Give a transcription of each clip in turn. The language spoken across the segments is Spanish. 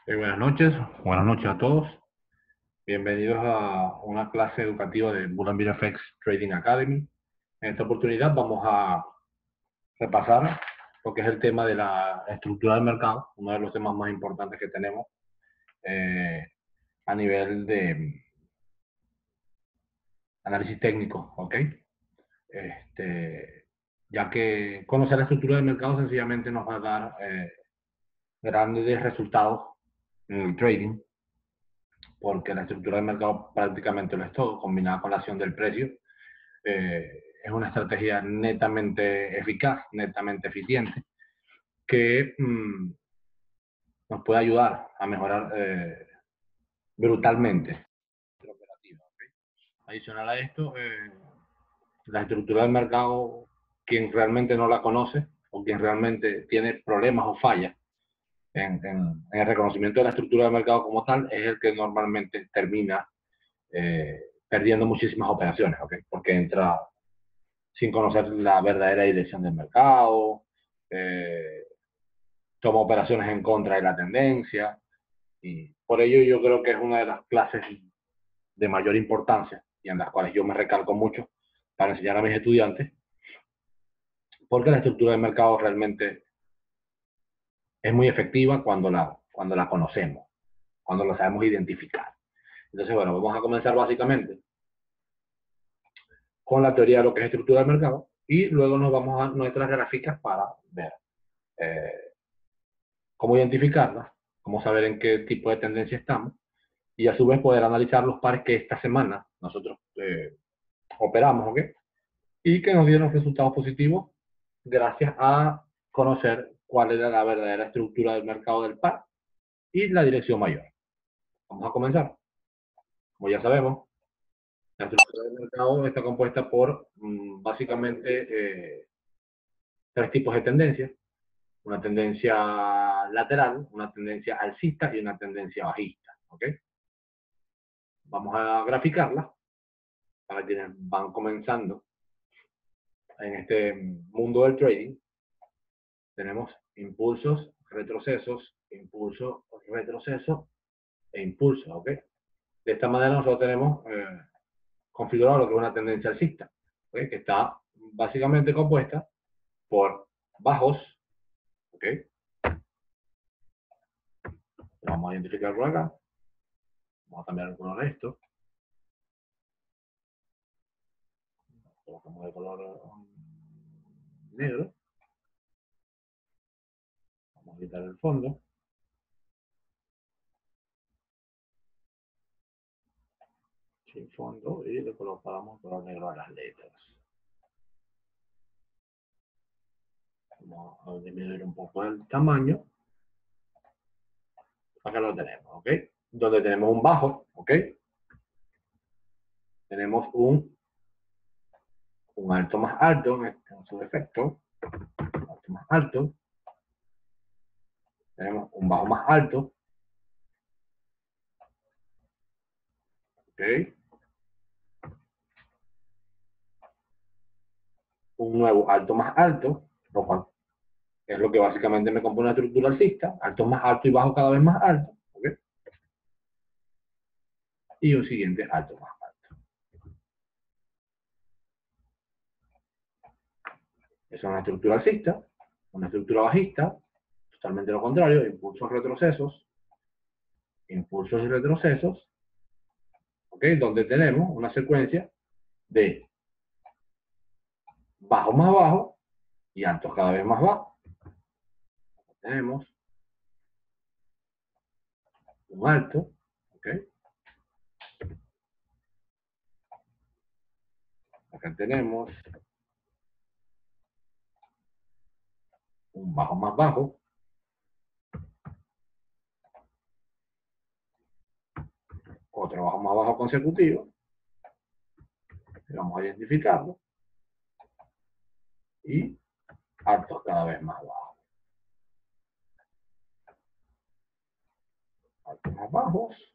Buenas noches a todos. Bienvenidos a una clase educativa de Bull&Bear FX Trading Academy. En esta oportunidad vamos a repasar lo que es el tema de la estructura del mercado, uno de los temas más importantes que tenemos a nivel de análisis técnico, ¿ok? Ya que conocer la estructura del mercado sencillamente nos va a dar grandes resultados en el trading, porque la estructura del mercado prácticamente lo es todo, combinada con la acción del precio. Es una estrategia netamente eficaz, netamente eficiente, que nos puede ayudar a mejorar brutalmente la operativa. ¿Okay? Adicional a esto, la estructura del mercado, quien realmente no la conoce o quien realmente tiene problemas o fallas en el reconocimiento de la estructura del mercado como tal, es el que normalmente termina perdiendo muchísimas operaciones, ¿okay? Porque entra sin conocer la verdadera dirección del mercado, toma operaciones en contra de la tendencia, y por ello yo creo que es una de las clases de mayor importancia y en las cuales yo me recalco mucho para enseñar a mis estudiantes, porque la estructura del mercado realmente es muy efectiva cuando la conocemos, cuando la sabemos identificar. Entonces, bueno, vamos a comenzar básicamente con la teoría de lo que es estructura del mercado y luego nos vamos a nuestras gráficas para ver eh, cómo identificarlas, cómo saber en qué tipo de tendencia estamos y a su vez poder analizar los pares que esta semana nosotros operamos, ¿ok? Y que nos dieron resultados positivos gracias a conocer cuál era la verdadera estructura del mercado del par y la dirección mayor. Vamos a comenzar. Como ya sabemos, la estructura del mercado está compuesta por básicamente tres tipos de tendencias. Una tendencia lateral, una tendencia alcista y una tendencia bajista. ¿Ok? Vamos a graficarla para quienes van comenzando en este mundo del trading. Tenemos impulsos, retrocesos, impulso, retroceso e impulso. ¿Ok? De esta manera nosotros tenemos configurado lo que es una tendencia alcista, ¿okay? Que está básicamente compuesta por bajos. ¿Ok? Lo vamos a identificar por acá. Vamos a cambiar el color de esto. Colocamos el color negro. Vamos a quitar el fondo. Sin fondo y le colocamos color negro a las letras. Vamos a disminuir un poco el tamaño. Acá lo tenemos, ¿ok? Donde tenemos un bajo, ¿ok? Tenemos un alto más alto en su defecto. Un alto más alto. Tenemos un bajo más alto. ¿Ok? Un nuevo alto más alto, lo cual es lo que básicamente me compone una estructura alcista, alto más alto y bajo cada vez más alto, ¿okay? Y un siguiente alto más alto. Esa es una estructura alcista, una estructura bajista, totalmente lo contrario, impulsos, retrocesos, impulsos y retrocesos, ¿okay? Donde tenemos una secuencia de bajo más bajo y altos cada vez más bajo. Tenemos un alto, ¿ok? Acá tenemos un bajo más bajo, otro bajo más bajo consecutivo, vamos a identificarlo, y altos cada vez más bajos. Altos más bajos,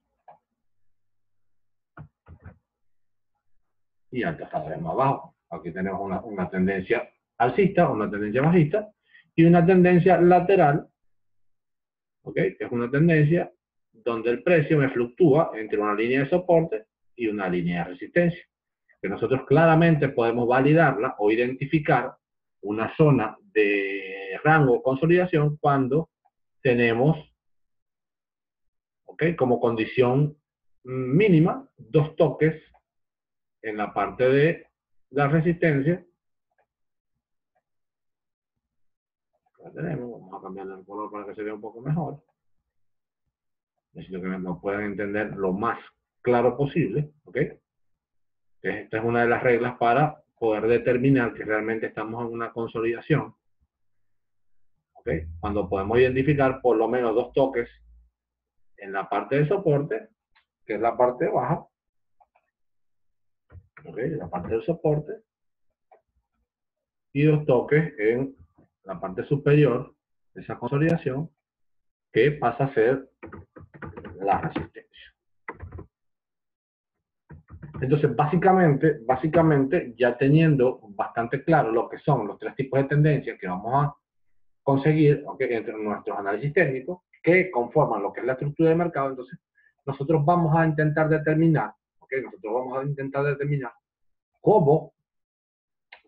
y altos cada vez más bajos. Aquí tenemos una tendencia alcista, una tendencia bajista, y una tendencia lateral, ¿ok? Que es una tendencia donde el precio me fluctúa entre una línea de soporte y una línea de resistencia, que nosotros claramente podemos validarla o identificar una zona de rango o consolidación cuando tenemos, ¿ok?, como condición mínima 2 toques en la parte de la resistencia. La tenemos, vamos a cambiarle el color para que se vea un poco mejor. Necesito que nos puedan entender lo más claro posible, ¿ok? Esta es una de las reglas para poder determinar que realmente estamos en una consolidación, ¿ok? Cuando podemos identificar por lo menos 2 toques en la parte de soporte, que es la parte baja, ¿ok?, la parte del soporte, y 2 toques en la parte superior de esa consolidación, que pasa a ser la resistencia. Entonces, básicamente, ya teniendo bastante claro lo que son los 3 tipos de tendencias que vamos a conseguir, ¿okay?, entre nuestros análisis técnicos, que conforman lo que es la estructura de mercado, entonces nosotros vamos a intentar determinar, ¿okay?, cómo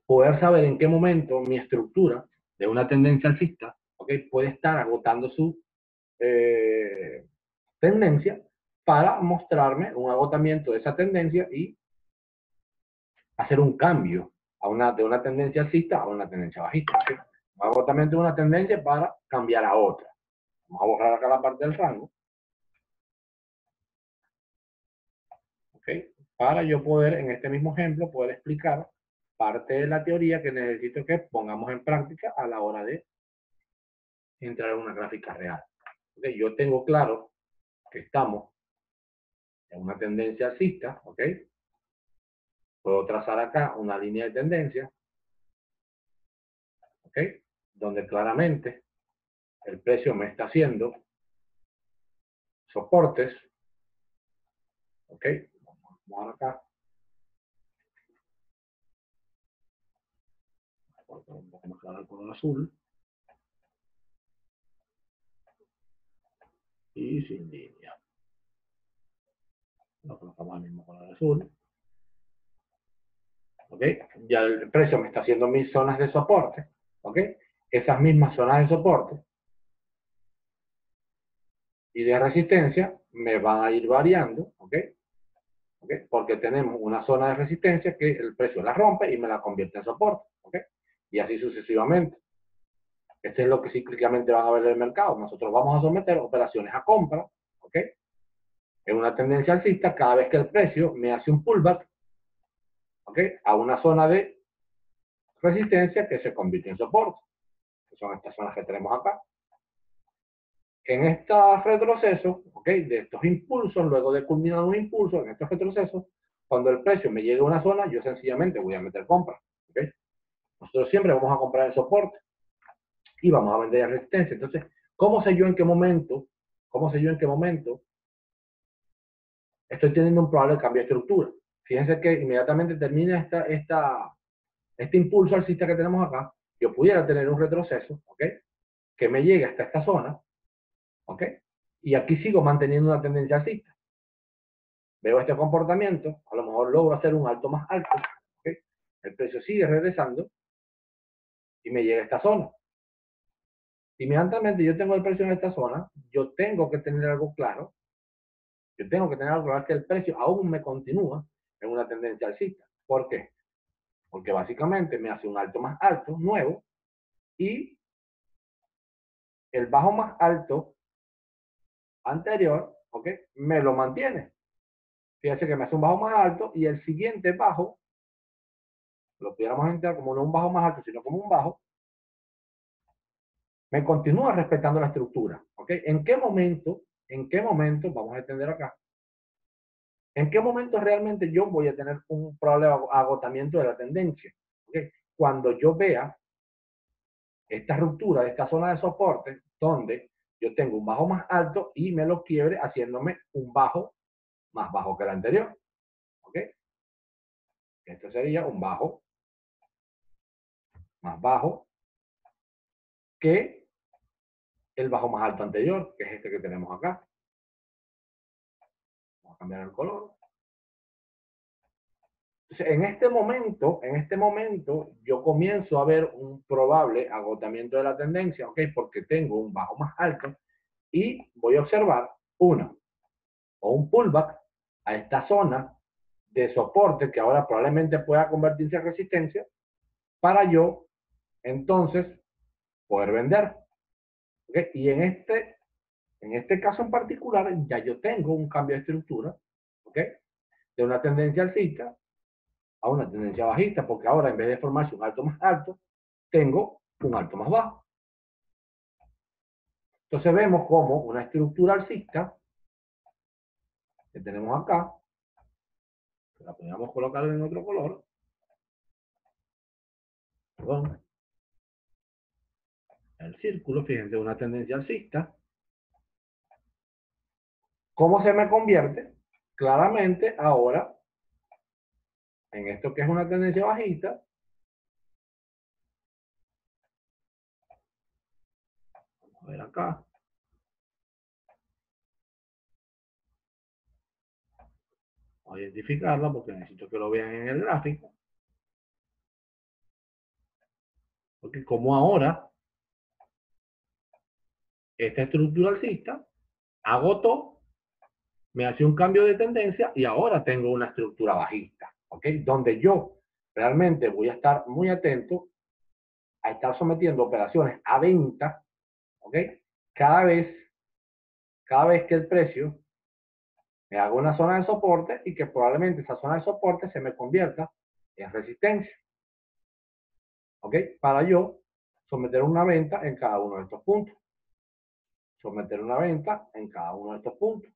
poder saber en qué momento mi estructura de una tendencia alcista, ¿okay?, puede estar agotando su tendencia, para mostrarme un agotamiento de esa tendencia y hacer un cambio de una tendencia alcista a una tendencia bajista. ¿Sí? Un agotamiento de una tendencia para cambiar a otra. Vamos a borrar acá la parte del rango. ¿Okay? Para yo poder, en este mismo ejemplo, poder explicar parte de la teoría que necesito que pongamos en práctica a la hora de entrar en una gráfica real. ¿Okay? Yo tengo claro que estamos en una tendencia alcista, ¿ok? Puedo trazar acá una línea de tendencia, ¿ok?, donde claramente el precio me está haciendo soportes, ¿ok? Vamos a acá. Vamos a dar el color azul. Y sin línea. Lo colocamos al mismo color azul. ¿Ok? Ya el precio me está haciendo mis zonas de soporte. ¿Ok? Esas mismas zonas de soporte y de resistencia me van a ir variando. ¿Ok? ¿Ok? Porque tenemos una zona de resistencia que el precio la rompe y me la convierte en soporte. ¿Ok? Y así sucesivamente. Este es lo que cíclicamente van a ver del mercado. Nosotros vamos a someter operaciones a compra, ¿ok?, en una tendencia alcista cada vez que el precio me hace un pullback, ¿ok?, a una zona de resistencia que se convierte en soporte, que son estas zonas que tenemos acá. En estos retrocesos, ¿ok?, de estos impulsos, luego de culminar un impulso, en estos retrocesos, cuando el precio me llegue a una zona, yo sencillamente voy a meter compra, ¿ok? Nosotros siempre vamos a comprar el soporte y vamos a vender la resistencia. Entonces, ¿cómo sé yo en qué momento? ¿Cómo sé yo en qué momento estoy teniendo un probable cambio de estructura? Fíjense que inmediatamente termina este impulso alcista que tenemos acá, yo pudiera tener un retroceso, ¿ok?, que me llegue hasta esta zona, ¿ok?, y aquí sigo manteniendo una tendencia alcista. Veo este comportamiento, a lo mejor logro hacer un alto más alto, ¿ok?, el precio sigue regresando y me llega a esta zona. Inmediatamente yo tengo el precio en esta zona, yo tengo que tener algo claro, que el precio aún me continúa en una tendencia alcista. ¿Por qué? Porque básicamente me hace un alto más alto, nuevo, y el bajo más alto anterior, ¿ok?, me lo mantiene. Fíjense que me hace un bajo más alto y el siguiente bajo, lo pudiéramos entender como no un bajo más alto, sino como un bajo, me continúa respetando la estructura, ¿ok? ¿En qué momento, vamos a entender acá, en qué momento realmente yo voy a tener un problema de agotamiento de la tendencia? ¿Ok? Cuando yo vea esta ruptura de esta zona de soporte, donde yo tengo un bajo más alto y me lo quiebre haciéndome un bajo más bajo que el anterior. ¿Ok? Este sería un bajo más bajo que el bajo más alto anterior, que es este que tenemos acá. Vamos a cambiar el color. Entonces, en este momento, yo comienzo a ver un probable agotamiento de la tendencia, ¿ok? Porque tengo un bajo más alto y voy a observar un pullback a esta zona de soporte que ahora probablemente pueda convertirse en resistencia para yo entonces poder vender. ¿Okay? Y en este caso en particular ya yo tengo un cambio de estructura, ¿ok? De una tendencia alcista a una tendencia bajista, porque ahora en vez de formarse un alto más alto, tengo un alto más bajo. Entonces vemos como una estructura alcista que tenemos acá, que la podríamos colocar en otro color, perdón, el círculo, fíjense, una tendencia alcista. ¿Cómo se me convierte? Claramente ahora en esto que es una tendencia bajista. Vamos a ver acá. Voy a identificarla porque necesito que lo vean en el gráfico. Porque como ahora esta estructura alcista agotó, me hace un cambio de tendencia y ahora tengo una estructura bajista, ¿ok? Donde yo realmente voy a estar muy atento a estar sometiendo operaciones a venta, ¿ok? Cada vez, cada vez que el precio me haga una zona de soporte y que probablemente esa zona de soporte se me convierta en resistencia, ¿ok? Para yo someter una venta en cada uno de estos puntos. Someter una venta en cada uno de estos puntos.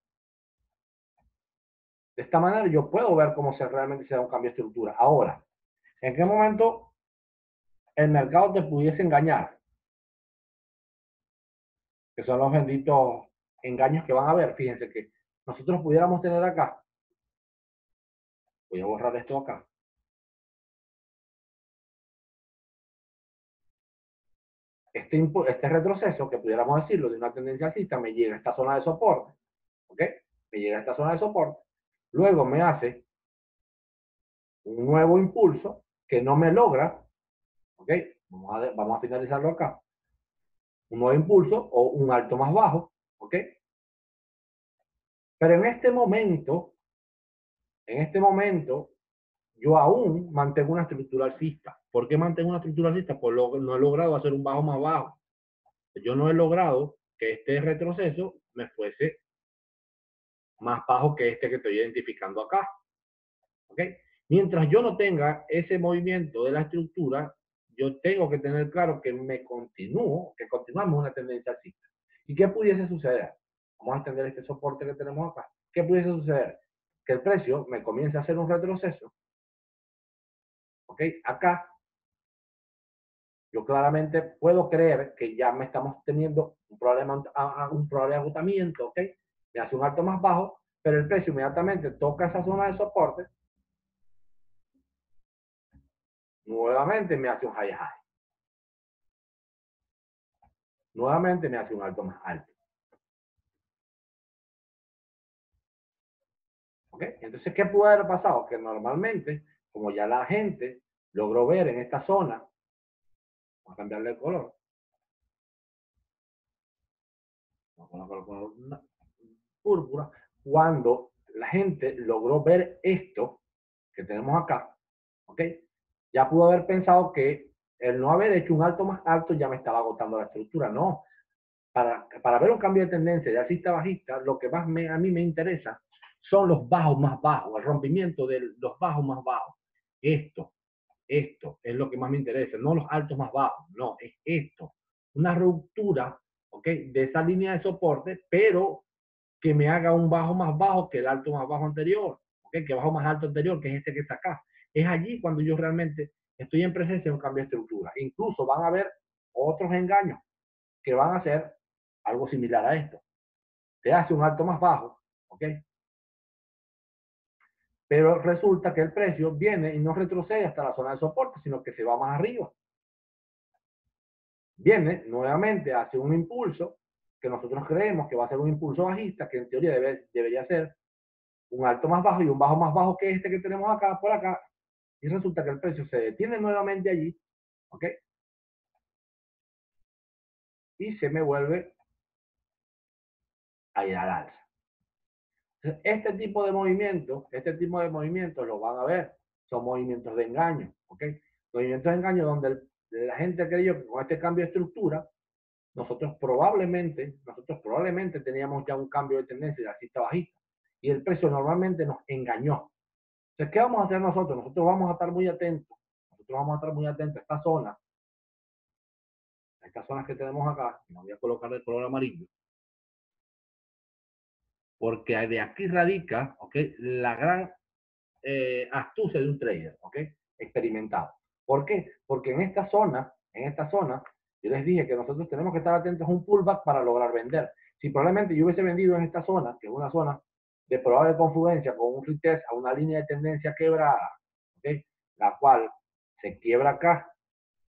De esta manera yo puedo ver cómo realmente se da un cambio de estructura. Ahora, ¿en qué momento el mercado te pudiese engañar? Que son los benditos engaños que van a haber. Fíjense que nosotros pudiéramos tener acá, voy a borrar esto acá, este retroceso, que pudiéramos decirlo, de una tendencia alcista, me llega a esta zona de soporte, ¿ok? Me llega a esta zona de soporte, luego me hace un nuevo impulso que no me logra, ¿ok? Vamos a finalizarlo acá, un nuevo impulso o un alto más bajo, ¿ok? Pero en este momento, yo aún mantengo una estructura alcista. ¿Por qué mantengo una estructura alcista? Pues no he logrado hacer un bajo más bajo. Yo no he logrado que este retroceso me fuese más bajo que este que estoy identificando acá. ¿Ok? Mientras yo no tenga ese movimiento de la estructura, yo tengo que tener claro que que continuamos una tendencia alcista. ¿Y qué pudiese suceder? Vamos a extender este soporte que tenemos acá. ¿Qué pudiese suceder? Que el precio me comience a hacer un retroceso. ¿Ok? Acá yo claramente puedo creer que ya me estamos teniendo un probable agotamiento, ¿ok? Me hace un alto más bajo, pero el precio inmediatamente toca esa zona de soporte, nuevamente me hace un high high, nuevamente me hace un alto más alto, ¿ok? Entonces, ¿qué puede haber pasado? Que normalmente, como ya la gente logró ver en esta zona, vamos a cambiarle el color, vamos a colocar color púrpura, cuando la gente logró ver esto que tenemos acá, ¿ok? Ya pudo haber pensado que el no haber hecho un alto más alto ya me estaba agotando la estructura. No, para ver un cambio de tendencia de alcista a bajista, lo que más a mí me interesa son los bajos más bajos, el rompimiento de los bajos más bajos. Esto, esto es lo que más me interesa, no los altos más bajos, no, es esto. Una ruptura, ¿ok? De esa línea de soporte, pero que me haga un bajo más bajo que el alto más bajo anterior, ¿okay? Que bajo más alto anterior, que es este que está acá. Es allí cuando yo realmente estoy en presencia de un cambio de estructura. Incluso van a haber otros engaños que van a hacer algo similar a esto. Te hace un alto más bajo, ¿ok? Pero resulta que el precio viene y no retrocede hasta la zona de soporte, sino que se va más arriba. Viene nuevamente, hace un impulso que nosotros creemos que va a ser un impulso bajista, que en teoría debería ser un alto más bajo y un bajo más bajo que este que tenemos acá, por acá, y resulta que el precio se detiene nuevamente allí, ¿ok? Y se me vuelve a ir al alza. Entonces, este tipo de movimientos lo van a ver, son movimientos de engaño, ¿ok? Movimientos de engaño donde la gente creyó que con este cambio de estructura, nosotros probablemente teníamos ya un cambio de tendencia de alcista bajista, y el precio normalmente nos engañó. Entonces, ¿qué vamos a hacer nosotros? Nosotros vamos a estar muy atentos, a estas zonas que tenemos acá, y me voy a colocar de color amarillo, porque de aquí radica, ¿ok?, la gran astucia de un trader, ¿ok?, experimentado. ¿Por qué? Porque en esta zona, yo les dije que nosotros tenemos que estar atentos a un pullback para lograr vender. Si probablemente yo hubiese vendido en esta zona, que es una zona de probable confluencia con un retest a una línea de tendencia quebrada, ¿ok?, la cual se quiebra acá,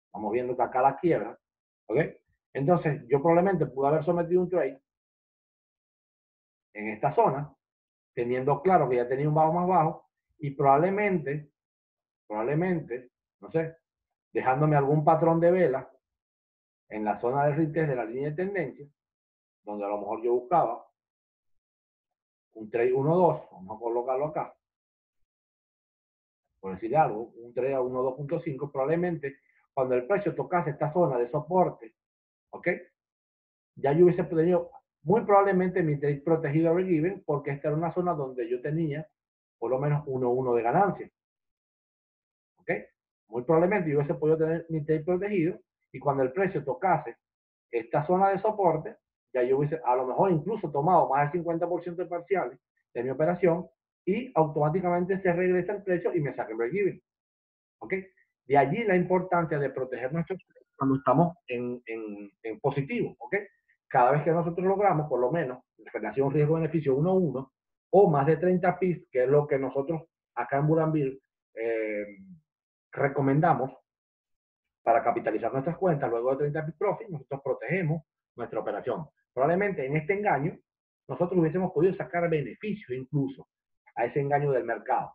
estamos viendo que acá la quiebra, ¿ok? Entonces, yo probablemente pude haber sometido un trade en esta zona, teniendo claro que ya tenía un bajo más bajo, y probablemente, no sé, dejándome algún patrón de vela en la zona de retest de la línea de tendencia, donde a lo mejor yo buscaba un trade 1-2, vamos a colocarlo acá, por decir algo, un trade a 1-2.5, probablemente cuando el precio tocase esta zona de soporte, ¿ok?, ya yo hubiese tenido muy probablemente mi trade protegido a break-even, porque esta era una zona donde yo tenía por lo menos 1-1 de ganancia. ¿Ok? Muy probablemente yo hubiese podido tener mi trade protegido, y cuando el precio tocase esta zona de soporte, ya yo hubiese a lo mejor incluso tomado más del 50% de parciales de mi operación, y automáticamente se regresa el precio y me saca el break-even. ¿Ok? De allí la importancia de proteger nuestros cuando estamos en positivo. ¿Ok? Cada vez que nosotros logramos, por lo menos, relación riesgo-beneficio 1-1 o más de 30 pips, que es lo que nosotros acá en Buranville recomendamos para capitalizar nuestras cuentas luego de 30 pips profit, nosotros protegemos nuestra operación. Probablemente en este engaño nosotros hubiésemos podido sacar beneficio incluso a ese engaño del mercado,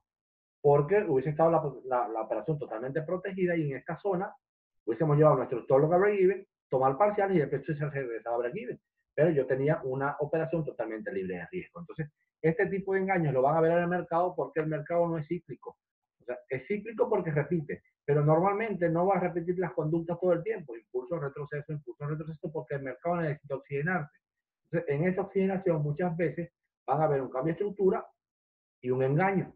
porque hubiese estado la operación totalmente protegida, y en esta zona hubiésemos llevado nuestro stop loss a break-even, tomar parcial y el precio se regresaba a break-even. Pero yo tenía una operación totalmente libre de riesgo. Entonces, este tipo de engaños lo van a ver en el mercado, porque el mercado no es cíclico. O sea, es cíclico porque repite, pero normalmente no va a repetir las conductas todo el tiempo, impulso, retroceso, porque el mercado necesita oxigenarse. Entonces, en esa oxigenación muchas veces van a haber un cambio de estructura y un engaño.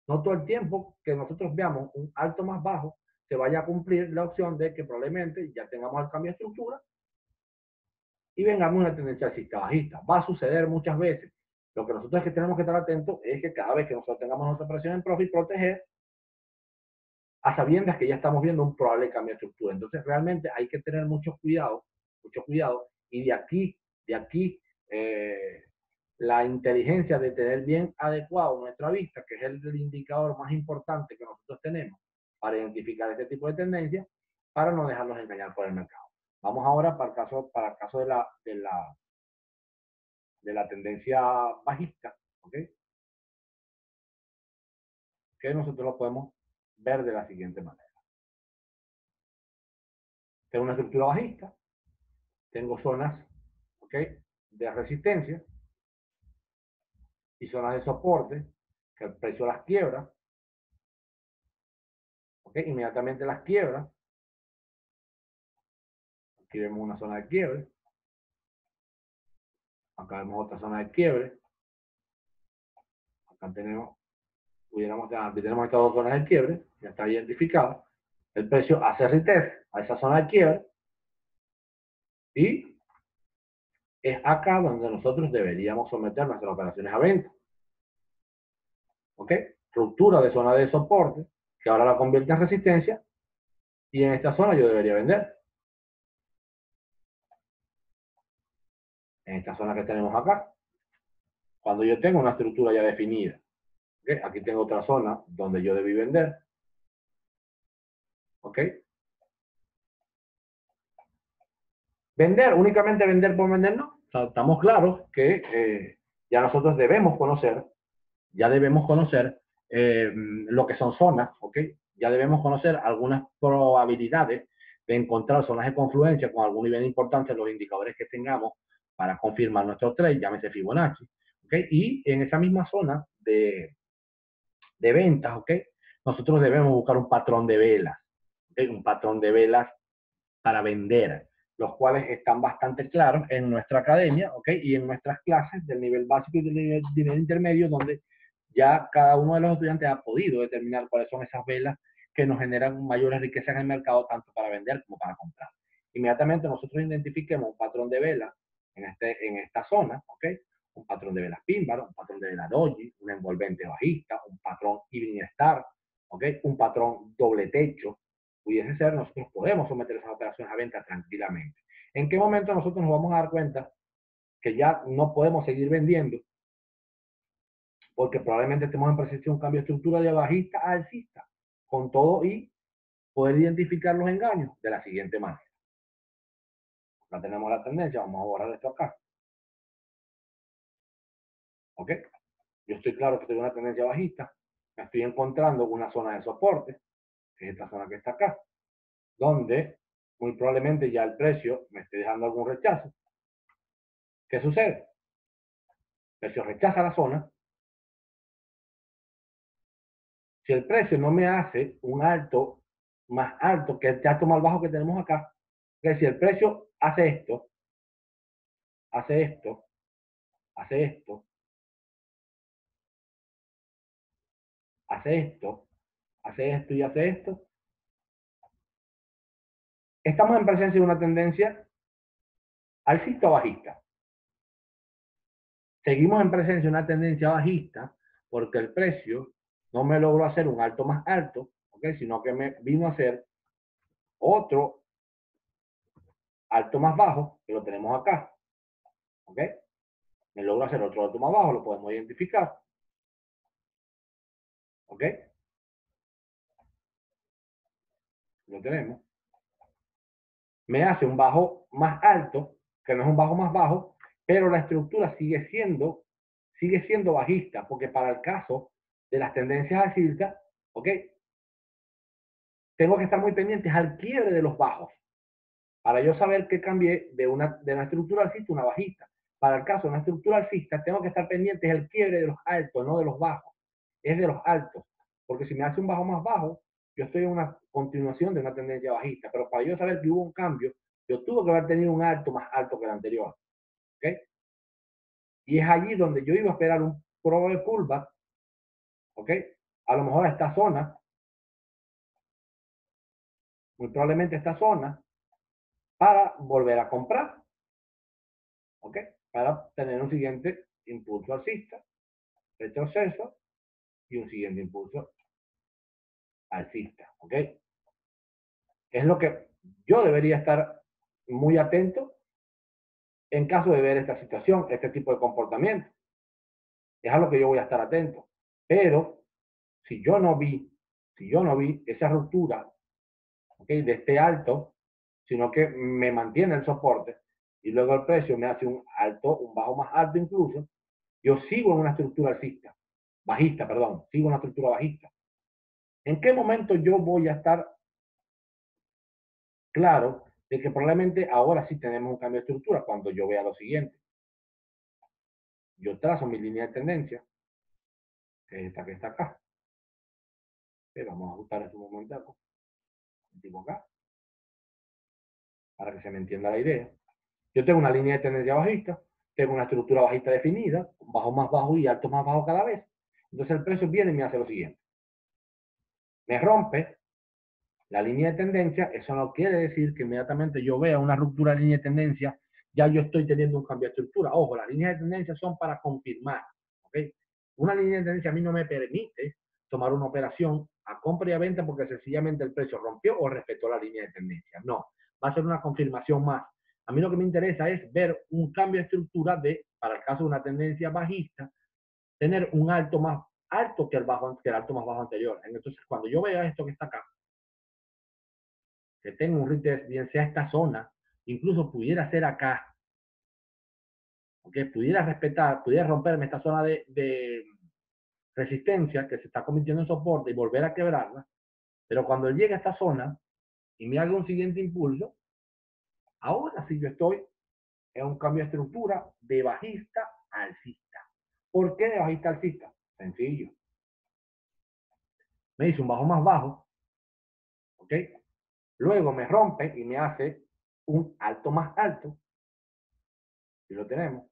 No todo el tiempo que nosotros veamos un alto más bajo se vaya a cumplir la opción de que probablemente ya tengamos el cambio de estructura y vengamos una tendencia alcista bajista. Va a suceder muchas veces. Lo que nosotros es que tenemos que estar atentos es que cada vez que nosotros tengamos nuestra operación en profit, proteger a sabiendas que ya estamos viendo un probable cambio de estructura. Entonces realmente hay que tener mucho cuidado, y de aquí, la inteligencia de tener bien adecuado nuestra vista, que es el indicador más importante que nosotros tenemos para identificar este tipo de tendencias, para no dejarnos engañar por el mercado. Vamos ahora para el caso de la tendencia bajista, ¿ok? Que nosotros lo podemos ver de la siguiente manera. Tengo una estructura bajista, tengo zonas, ¿ok?, de resistencia y zonas de soporte, que el precio las quiebra, ¿ok?, inmediatamente las quiebra. Aquí vemos una zona de quiebre, acá vemos otra zona de quiebre, acá tenemos, aquí tenemos estas dos zonas de quiebre, ya está identificada. El precio hace retest a esa zona de quiebre, y es acá donde nosotros deberíamos someter nuestras operaciones a venta. ¿Ok? Ruptura de zona de soporte, que ahora la convierte en resistencia, y en esta zona yo debería vender. En esta zona que tenemos acá, cuando yo tengo una estructura ya definida. ¿Okay? Aquí tengo otra zona donde yo debí vender. ¿Ok? Vender, únicamente vender por vender, no. O sea, estamos claros que ya nosotros debemos conocer ya debemos conocer lo que son zonas, ¿ok? Ya debemos conocer algunas probabilidades de encontrar zonas de confluencia con algún nivel de importancia en los indicadores que tengamos para confirmar nuestro trade, llámese Fibonacci, ¿ok? Y en esa misma zona de ventas, ¿ok? Nosotros debemos buscar un patrón de velas, ¿ok? Un patrón de velas para vender, los cuales están bastante claros en nuestra academia, ¿ok? Y en nuestras clases del nivel básico y del nivel intermedio, donde ya cada uno de los estudiantes ha podido determinar cuáles son esas velas que nos generan mayores riquezas en el mercado, tanto para vender como para comprar. Inmediatamente nosotros identifiquemos un patrón de velas en esta zona, ¿ok? Un patrón de velas Pin Bar, un patrón de velas Doji, un envolvente bajista, un patrón Evening Star, ¿ok? Un patrón doble techo. Pudiese ser, nosotros podemos someter esas operaciones a venta tranquilamente. ¿En qué momento nosotros nos vamos a dar cuenta que ya no podemos seguir vendiendo? Porque probablemente estemos en presencia de un cambio de estructura de bajista a alcista, con todo y poder identificar los engaños de la siguiente manera. Acá tenemos la tendencia, vamos a borrar esto acá. ¿Ok? Yo estoy claro que estoy en una tendencia bajista, me estoy encontrando una zona de soporte, que es esta zona que está acá, donde muy probablemente ya el precio me esté dejando algún rechazo. ¿Qué sucede? El precio rechaza la zona. Si el precio no me hace un alto más alto que el alto más bajo que tenemos acá, que si el precio hace esto, hace esto, hace esto, hace esto, hace esto y hace esto, estamos en presencia de una tendencia alcista o bajista. Seguimos en presencia de una tendencia bajista porque el precio no me logró hacer un alto más alto, ¿okay? Sino que me vino a hacer otro alto más bajo, que lo tenemos acá. ¿Ok? Me logró hacer otro alto más bajo, lo podemos identificar. ¿Ok? Lo tenemos. Me hace un bajo más alto, que no es un bajo más bajo, pero la estructura sigue siendo bajista, porque para el caso de las tendencias alcistas, ¿ok? Tengo que estar muy pendientes al quiebre de los bajos, para yo saber que cambié de una estructura alcista a una bajista. Para el caso de una estructura alcista, tengo que estar pendientes del quiebre de los altos, no de los bajos. Es de los altos, porque si me hace un bajo más bajo, yo estoy en una continuación de una tendencia bajista, pero para yo saber que hubo un cambio, yo tuve que haber tenido un alto más alto que el anterior. ¿Ok? Y es allí donde yo iba a esperar un probable pullback. ¿Ok? A lo mejor a esta zona, muy probablemente esta zona, para volver a comprar. ¿Ok? Para tener un siguiente impulso alcista, retroceso y un siguiente impulso alcista. ¿Ok? Es lo que yo debería estar muy atento en caso de ver esta situación, este tipo de comportamiento. Es a lo que yo voy a estar atento. Pero si yo no vi esa ruptura, ¿okay? De este alto, sino que me mantiene el soporte y luego el precio me hace un alto, un bajo más alto incluso, yo sigo en una estructura alcista, bajista, perdón, sigo en una estructura bajista. ¿En qué momento yo voy a estar claro de que probablemente ahora sí tenemos un cambio de estructura? Cuando yo vea lo siguiente. Yo trazo mi línea de tendencia, que es esta que está acá. Vamos a ajustar esto un momento, tipo acá, para que se me entienda la idea. Yo tengo una línea de tendencia bajista, tengo una estructura bajista definida, bajo más bajo y alto más bajo cada vez. Entonces el precio viene y me hace lo siguiente. Me rompe la línea de tendencia, eso no quiere decir que inmediatamente yo vea una ruptura de línea de tendencia, ya yo estoy teniendo un cambio de estructura. Ojo, las líneas de tendencia son para confirmar, ¿ok? Una línea de tendencia a mí no me permite tomar una operación a compra y a venta porque sencillamente el precio rompió o respetó la línea de tendencia. No, va a ser una confirmación más. A mí lo que me interesa es ver un cambio de estructura para el caso de una tendencia bajista, tener un alto más alto que el alto más bajo anterior. Entonces, cuando yo vea esto que está acá, que tengo un retest, bien sea esta zona, incluso pudiera ser acá, ¿ok? Pudiera romperme esta zona resistencia que se está convirtiendo en soporte y volver a quebrarla, pero cuando llegue a esta zona y me haga un siguiente impulso, ahora sí yo estoy en un cambio de estructura de bajista a alcista. ¿Por qué de bajista a alcista? Sencillo. Me hizo un bajo más bajo, ¿ok? Luego me rompe y me hace un alto más alto. Y lo tenemos.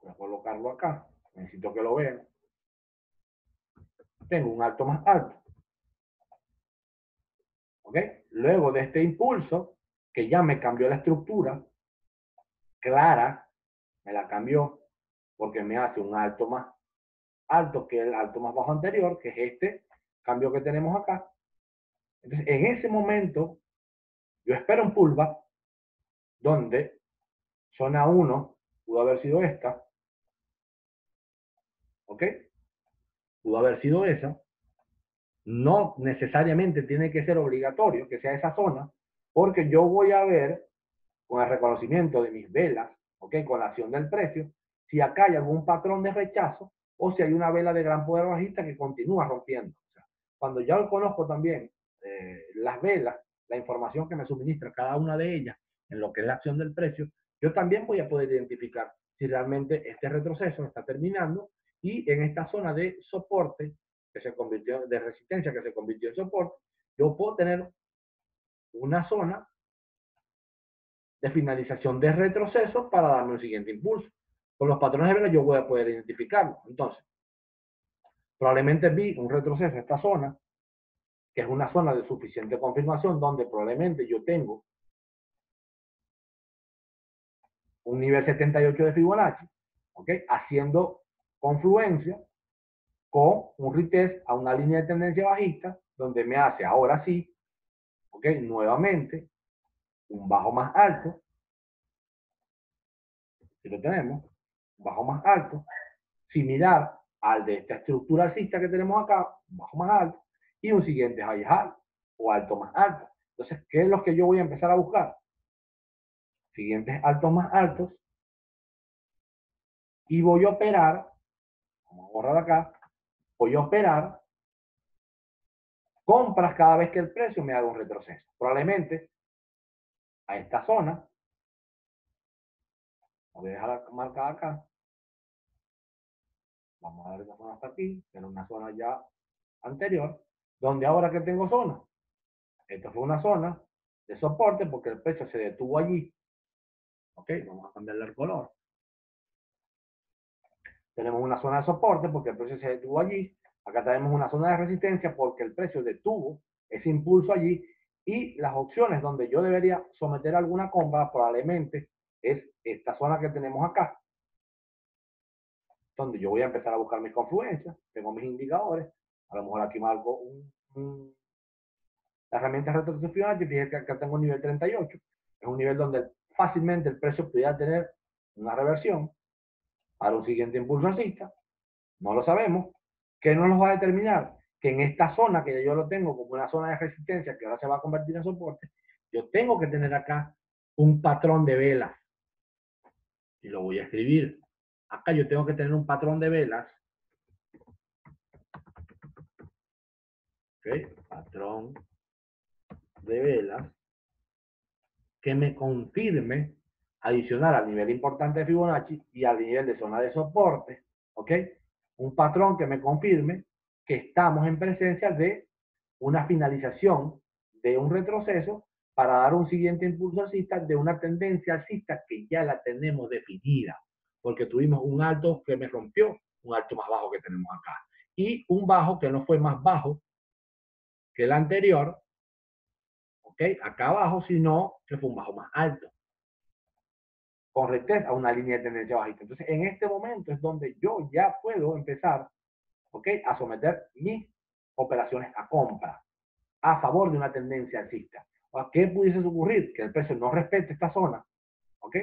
Voy a colocarlo acá. Necesito que lo vean. Tengo un alto más alto. ¿Ok? Luego de este impulso, que ya me cambió la estructura, clara, me la cambió porque me hace un alto más alto que el alto más bajo anterior, que es este cambio que tenemos acá. Entonces, en ese momento, yo espero un pullback donde zona 1 pudo haber sido esta, ¿ok? Pudo haber sido esa. No necesariamente tiene que ser obligatorio que sea esa zona, porque yo voy a ver con el reconocimiento de mis velas, ¿ok? Con la acción del precio, si acá hay algún patrón de rechazo o si hay una vela de gran poder bajista que continúa rompiendo. O sea, cuando ya conozco también las velas, la información que me suministra cada una de ellas en lo que es la acción del precio, yo también voy a poder identificar si realmente este retroceso está terminando y en esta zona de soporte que se convirtió de resistencia que se convirtió en soporte, yo puedo tener una zona de finalización de retroceso para darme un siguiente impulso. Con los patrones de vela yo voy a poder identificarlo. Entonces, probablemente vi un retroceso en esta zona, que es una zona de suficiente confirmación, donde probablemente yo tengo un nivel 78 de Fibonacci, ¿ok? Haciendo confluencia con un retest a una línea de tendencia bajista, donde me hace ahora sí, ¿ok? Nuevamente, un bajo más alto, si lo tenemos, un bajo más alto, similar al de esta estructura alcista que tenemos acá, un bajo más alto, y un siguiente high high, o alto más alto. Entonces, ¿qué es lo que yo voy a empezar a buscar? Siguientes altos más altos, y voy a operar, vamos a borrar acá, voy a operar compras cada vez que el precio me haga un retroceso. Probablemente a esta zona, voy a dejar marcada acá, vamos a ver esta zona hasta aquí, era una zona ya anterior, donde ahora que tengo zona, esta fue una zona de soporte porque el precio se detuvo allí. Ok, vamos a cambiarle el color. Tenemos una zona de soporte porque el precio se detuvo allí. Acá tenemos una zona de resistencia porque el precio detuvo ese impulso allí. Y las opciones donde yo debería someter alguna compra probablemente es esta zona que tenemos acá, donde yo voy a empezar a buscar mis confluencias. Tengo mis indicadores. A lo mejor aquí marco la herramienta de retroceso Fibonacci. Fíjense que acá tengo un nivel 38. Es un nivel donde fácilmente el precio pudiera tener una reversión para un siguiente impulso alcista. No lo sabemos. ¿Qué nos lo va a determinar? Que en esta zona, que yo lo tengo como una zona de resistencia, que ahora se va a convertir en soporte, yo tengo que tener acá un patrón de velas. Y lo voy a escribir. Acá yo tengo que tener un patrón de velas. ¿Ok? Patrón de velas que me confirme adicional al nivel importante de Fibonacci y al nivel de zona de soporte. ¿Ok? Un patrón que me confirme que estamos en presencia de una finalización de un retroceso para dar un siguiente impulso alcista de una tendencia alcista que ya la tenemos definida, porque tuvimos un alto que me rompió, un alto más bajo que tenemos acá, y un bajo que no fue más bajo que el anterior, ¿ok? Acá abajo, sino que fue un bajo más alto, con retest a una línea de tendencia bajista. Entonces, en este momento es donde yo ya puedo empezar, ¿ok? A someter mis operaciones a compra a favor de una tendencia alcista. ¿Qué pudiese ocurrir? Que el precio no respete esta zona, ¿ok?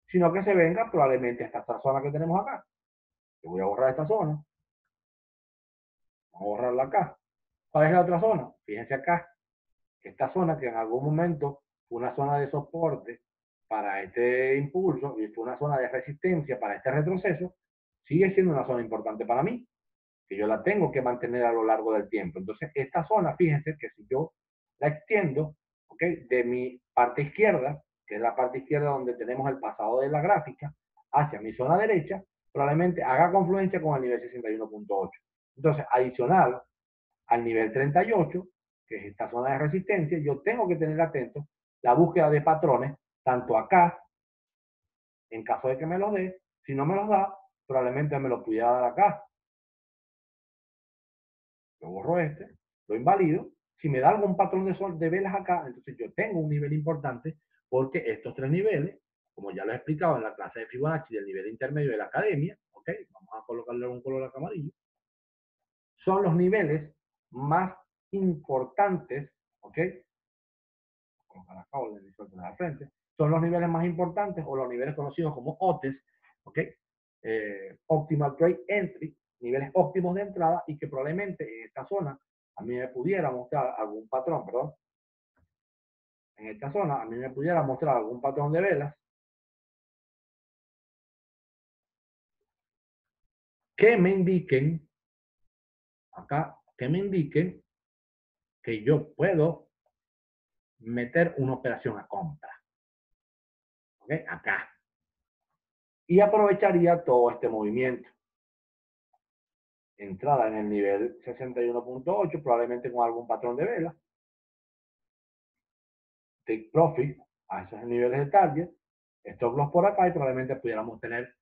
Sino que se venga probablemente hasta esta zona que tenemos acá. Yo voy a borrar esta zona. Vamos a borrarla acá. ¿Cuál es la otra zona? Fíjense acá. Esta zona que en algún momento fue una zona de soporte para este impulso y fue una zona de resistencia para este retroceso, sigue siendo una zona importante para mí, que yo la tengo que mantener a lo largo del tiempo. Entonces, esta zona, fíjense que si yo la extiendo, ¿ok? De mi parte izquierda, que es la parte izquierda donde tenemos el pasado de la gráfica, hacia mi zona derecha, probablemente haga confluencia con el nivel 61.8. Entonces, adicional al nivel 38, que es esta zona de resistencia, yo tengo que tener atento la búsqueda de patrones, tanto acá, en caso de que me lo dé, si no me los da, probablemente me lo pudiera dar acá. Yo borro este, lo invalido. Si me da algún patrón de sol de velas acá, entonces yo tengo un nivel importante porque estos tres niveles, como ya lo he explicado en la clase de Fibonacci del nivel intermedio de la academia, ¿ok? Vamos a colocarle un color amarillo, son los niveles más importantes, ¿ok? La frente, son los niveles más importantes o los niveles conocidos como OTES, ¿ok? Optimal Trade Entry, niveles óptimos de entrada y que probablemente en esta zona a mí me pudiera mostrar algún patrón, perdón, en esta zona a mí me pudiera mostrar algún patrón de velas que me indiquen, acá, que me indiquen que yo puedo meter una operación a compra, ¿ok? Acá. Y aprovecharía todo este movimiento. Entrada en el nivel 61.8, probablemente con algún patrón de vela. Take profit a esos niveles de target. Stop loss por acá y probablemente pudiéramos tener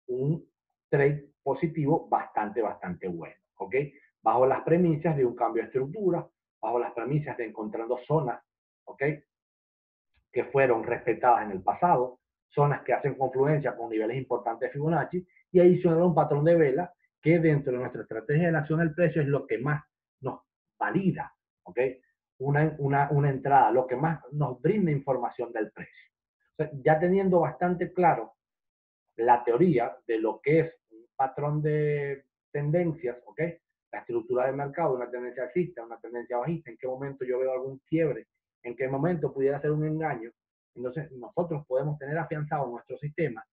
un trade positivo bastante bueno. ¿Ok? Bajo las premisas de un cambio de estructura, bajo las premisas de encontrando zonas, ¿ok? Que fueron respetadas en el pasado, zonas que hacen confluencia con niveles importantes de Fibonacci y adicionar un patrón de vela que dentro de nuestra estrategia de la acción del precio es lo que más nos valida, ¿ok? Una entrada, lo que más nos brinda información del precio. O sea, ya teniendo bastante claro la teoría de lo que es un patrón de tendencias, ¿ok? La estructura del mercado, una tendencia alcista, una tendencia bajista, en qué momento yo veo algún quiebre, en qué momento pudiera ser un engaño. Entonces, nosotros podemos tener afianzado nuestro sistema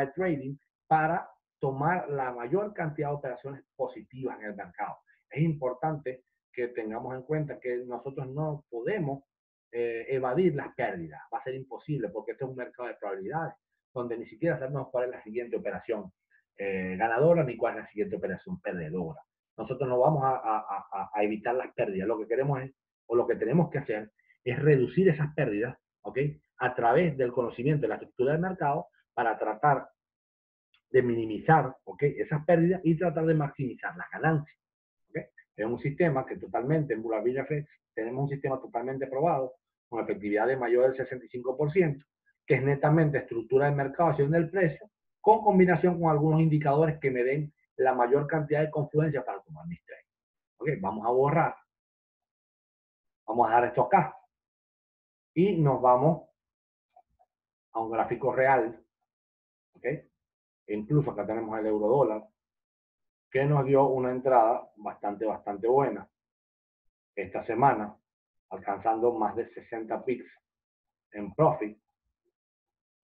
de trading, para tomar la mayor cantidad de operaciones positivas en el mercado. Es importante que tengamos en cuenta que nosotros no podemos evadir las pérdidas. Va a ser imposible porque este es un mercado de probabilidades, donde ni siquiera sabemos cuál es la siguiente operación ganadora ni cuál es la siguiente operación perdedora. Nosotros no vamos a evitar las pérdidas. Lo que queremos es, o lo que tenemos que hacer, es reducir esas pérdidas, ¿ok? A través del conocimiento de la estructura del mercado para tratar de minimizar, ¿ok? Esas pérdidas y tratar de maximizar las ganancias, ¿ok? Es un sistema que totalmente, en Bulabilla FX, tenemos un sistema totalmente probado, con efectividad de mayor del 65%, que es netamente estructura del mercado, acción del precio, con combinación con algunos indicadores que me den la mayor cantidad de confluencia para tomar mis trades. ¿Ok? Vamos a borrar. Vamos a dejar esto acá. Y nos vamos a un gráfico real. ¿Ok? E incluso acá tenemos el euro dólar, que nos dio una entrada bastante buena esta semana, alcanzando más de 60 pips en profit.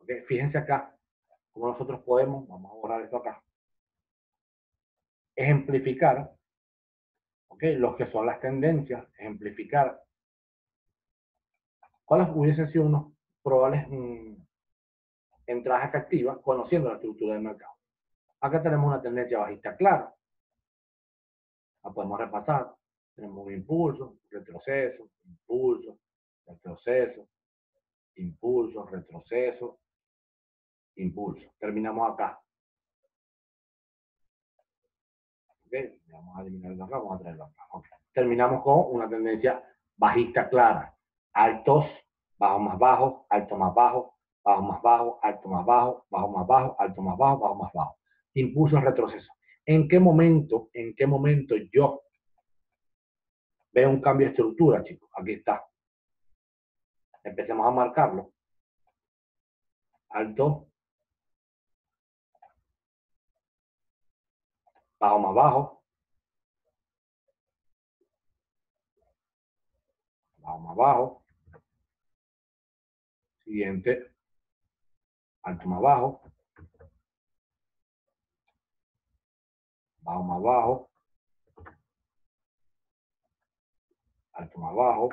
¿Okay? Fíjense acá cómo nosotros podemos, vamos a borrar esto acá, ejemplificar, ¿okay? Lo que son las tendencias, ejemplificar cuáles hubiesen sido unos probables entradas efectivas conociendo la estructura del mercado. Acá tenemos una tendencia bajista clara, la podemos repasar. Tenemos un impulso, retroceso, impulso, retroceso, impulso, retroceso, impulso. Terminamos acá. ¿Okay? Vamos a eliminarlo acá, vamos a traerlo acá. Okay. Terminamos con una tendencia bajista clara. Altos, bajo más bajo, alto más bajo, bajo más bajo, alto más bajo, bajo más bajo, alto más bajo, bajo más bajo. Impulso, retroceso. ¿En qué momento yo veo un cambio de estructura, chicos? Aquí está. Empecemos a marcarlo. Alto, bajo más bajo, bajo más bajo. Siguiente, alto más bajo, bajo más bajo, alto más bajo,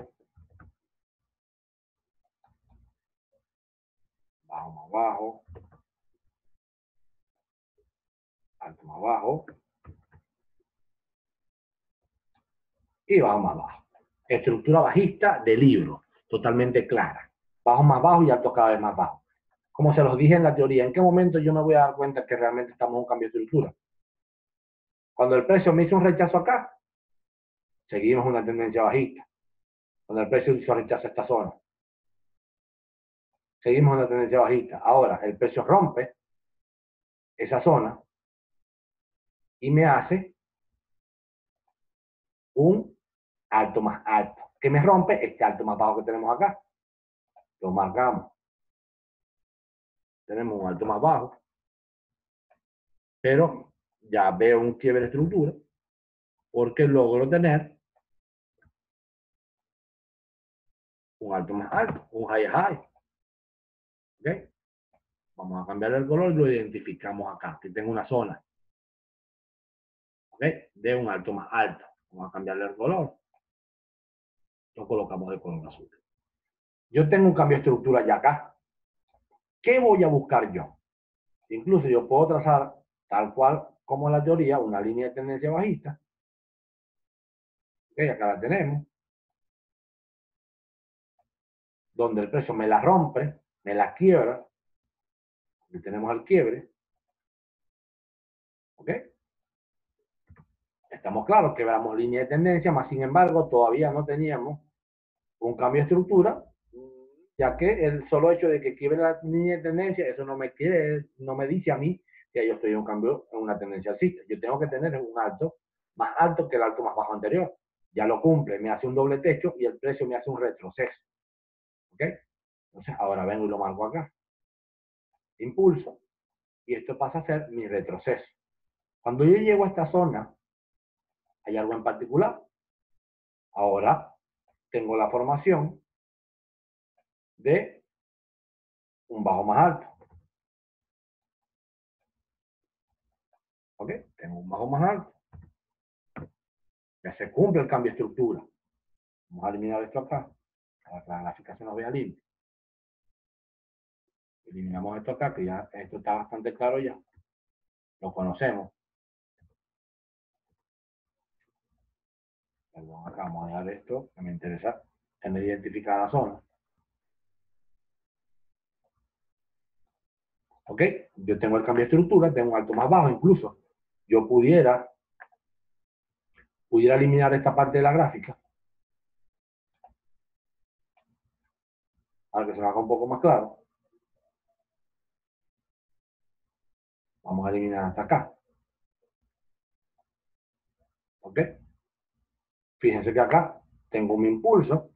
bajo más bajo, alto más bajo y bajo más bajo. Estructura bajista de libro, totalmente clara. Bajo más bajo y alto cada vez más bajo. Como se los dije en la teoría, ¿en qué momento yo me voy a dar cuenta que realmente estamos en un cambio de estructura? Cuando el precio me hizo un rechazo acá, seguimos una tendencia bajista. Cuando el precio hizo rechazo a esta zona, seguimos una tendencia bajista. Ahora, el precio rompe esa zona y me hace un alto más alto. ¿Qué me rompe? Este alto más bajo que tenemos acá. Lo marcamos. Tenemos un alto más bajo. Pero ya veo un quiebre de estructura porque logro tener un alto más alto, un high high. ¿Ok? Vamos a cambiar el color y lo identificamos acá. Aquí tengo una zona. ¿Ok? De un alto más alto. Vamos a cambiarle el color. Lo colocamos de color azul. Yo tengo un cambio de estructura ya acá. ¿Qué voy a buscar yo? Incluso yo puedo trazar, tal cual como la teoría, una línea de tendencia bajista. ¿Ok? Acá la tenemos. Donde el precio me la rompe, me la quiebra. Aquí tenemos el quiebre. ¿Ok? Estamos claros, quebramos línea de tendencia, más sin embargo, todavía no teníamos un cambio de estructura, ya que el solo hecho de que quiebre la línea de tendencia, eso no me dice a mí que yo estoy en un cambio, en una tendencia alcista. Yo tengo que tener un alto más alto que el alto más bajo anterior. Ya lo cumple, me hace un doble techo y el precio me hace un retroceso. ¿Ok? Entonces, ahora vengo y lo marco acá. Impulso. Y esto pasa a ser mi retroceso. Cuando yo llego a esta zona, ¿hay algo en particular? Ahora tengo la formación de un bajo más alto. ¿Ok? Tengo un bajo más alto. Ya se cumple el cambio de estructura. Vamos a eliminar esto acá, para que la gráfica se nos vea limpia. Eliminamos esto acá, que ya esto está bastante claro ya. Lo conocemos. Perdón, acá vamos a dejar esto, que me interesa tener identificada la zona. ¿Ok? Yo tengo el cambio de estructura, tengo un alto más bajo, incluso yo pudiera eliminar esta parte de la gráfica para que se me haga un poco más claro. Vamos a eliminar hasta acá. ¿Ok? Fíjense que acá tengo mi impulso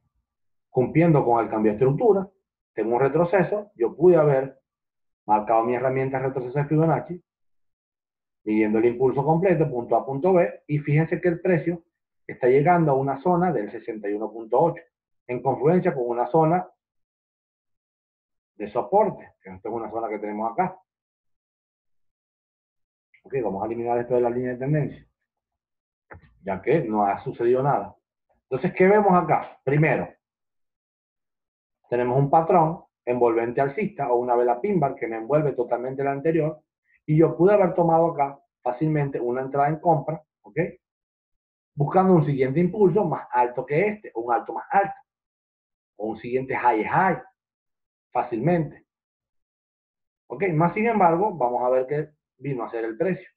cumpliendo con el cambio de estructura, tengo un retroceso, yo pude haber marcado mi herramienta de retroceso de Fibonacci, midiendo el impulso completo, punto A, punto B, y fíjense que el precio está llegando a una zona del 61.8, en confluencia con una zona de soporte, que esta es una zona que tenemos acá. Ok, vamos a eliminar esto de la línea de tendencia, ya que no ha sucedido nada. Entonces, ¿qué vemos acá? Primero, tenemos un patrón envolvente alcista o una vela pin bar que me envuelve totalmente la anterior y yo pude haber tomado acá fácilmente una entrada en compra, ¿ok? Buscando un siguiente impulso más alto que este, o un alto más alto, o un siguiente high fácilmente, ¿ok? Más sin embargo, vamos a ver qué vino a ser el precio.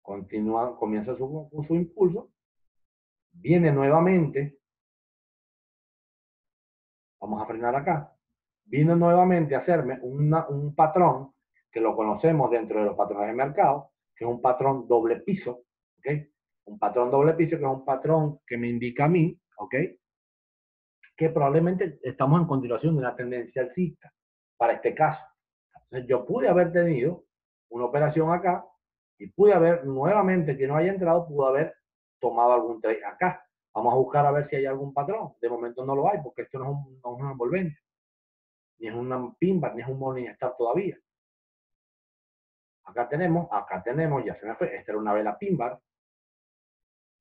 Continúa, comienza su impulso, viene nuevamente, vamos a frenar acá, vino nuevamente a hacerme un patrón que lo conocemos dentro de los patrones de mercado, que es un patrón doble piso, ¿ok? Un patrón doble piso que es un patrón que me indica a mí, ¿ok? Que probablemente estamos en continuación de una tendencia alcista para este caso. Entonces yo pude haber tenido una operación acá y pude haber nuevamente que no haya entrado, pudo haber tomado algún trade acá. Vamos a buscar a ver si hay algún patrón. De momento no lo hay porque esto no es un envolvente, ni es una pin bar, ni es un morning star todavía. acá tenemos, ya se me fue, esta era una vela pin bar,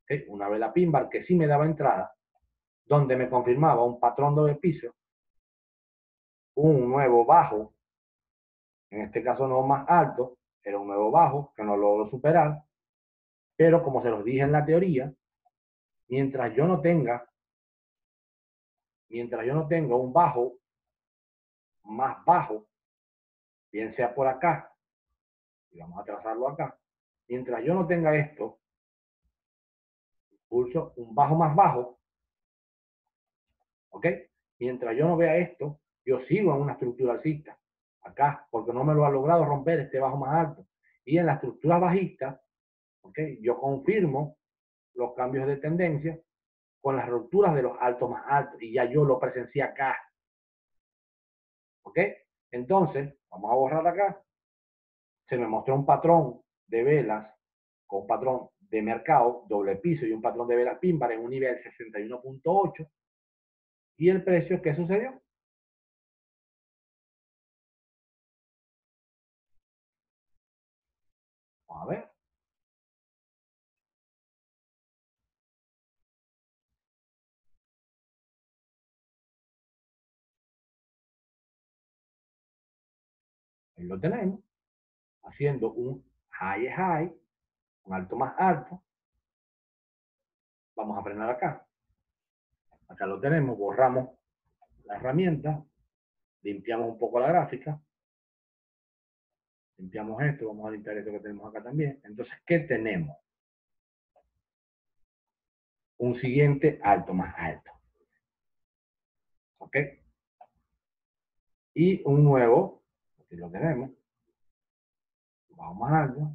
¿sí? Una vela pin bar que sí me daba entrada, donde me confirmaba un patrón doble piso, un nuevo bajo, en este caso no más alto, era un nuevo bajo que no logro superar, pero como se los dije en la teoría, mientras yo no tenga un bajo más bajo, bien sea por acá, y vamos a trazarlo acá, mientras yo no tenga esto, pulso un bajo más bajo, ¿ok? Mientras yo no vea esto, yo sigo en una estructura alcista, acá, porque no me lo ha logrado romper este bajo más alto. Y en la estructura bajista, ¿ok? Yo confirmo los cambios de tendencia con las rupturas de los altos más altos, y ya yo lo presencié acá, ¿ok? Entonces, vamos a borrar acá, se me mostró un patrón de velas con un patrón de mercado, doble piso y un patrón de velas pin bar en un nivel 61.8. ¿Y el precio qué sucedió? Vamos a ver. Ahí lo tenemos, haciendo un high, un alto más alto. Vamos a frenar acá. Acá lo tenemos, borramos la herramienta, limpiamos un poco la gráfica, limpiamos esto, vamos a limpiar esto que tenemos acá también. Entonces, ¿qué tenemos? Un siguiente alto más alto. ¿Ok? Y un nuevo, aquí lo tenemos, bajo más alto,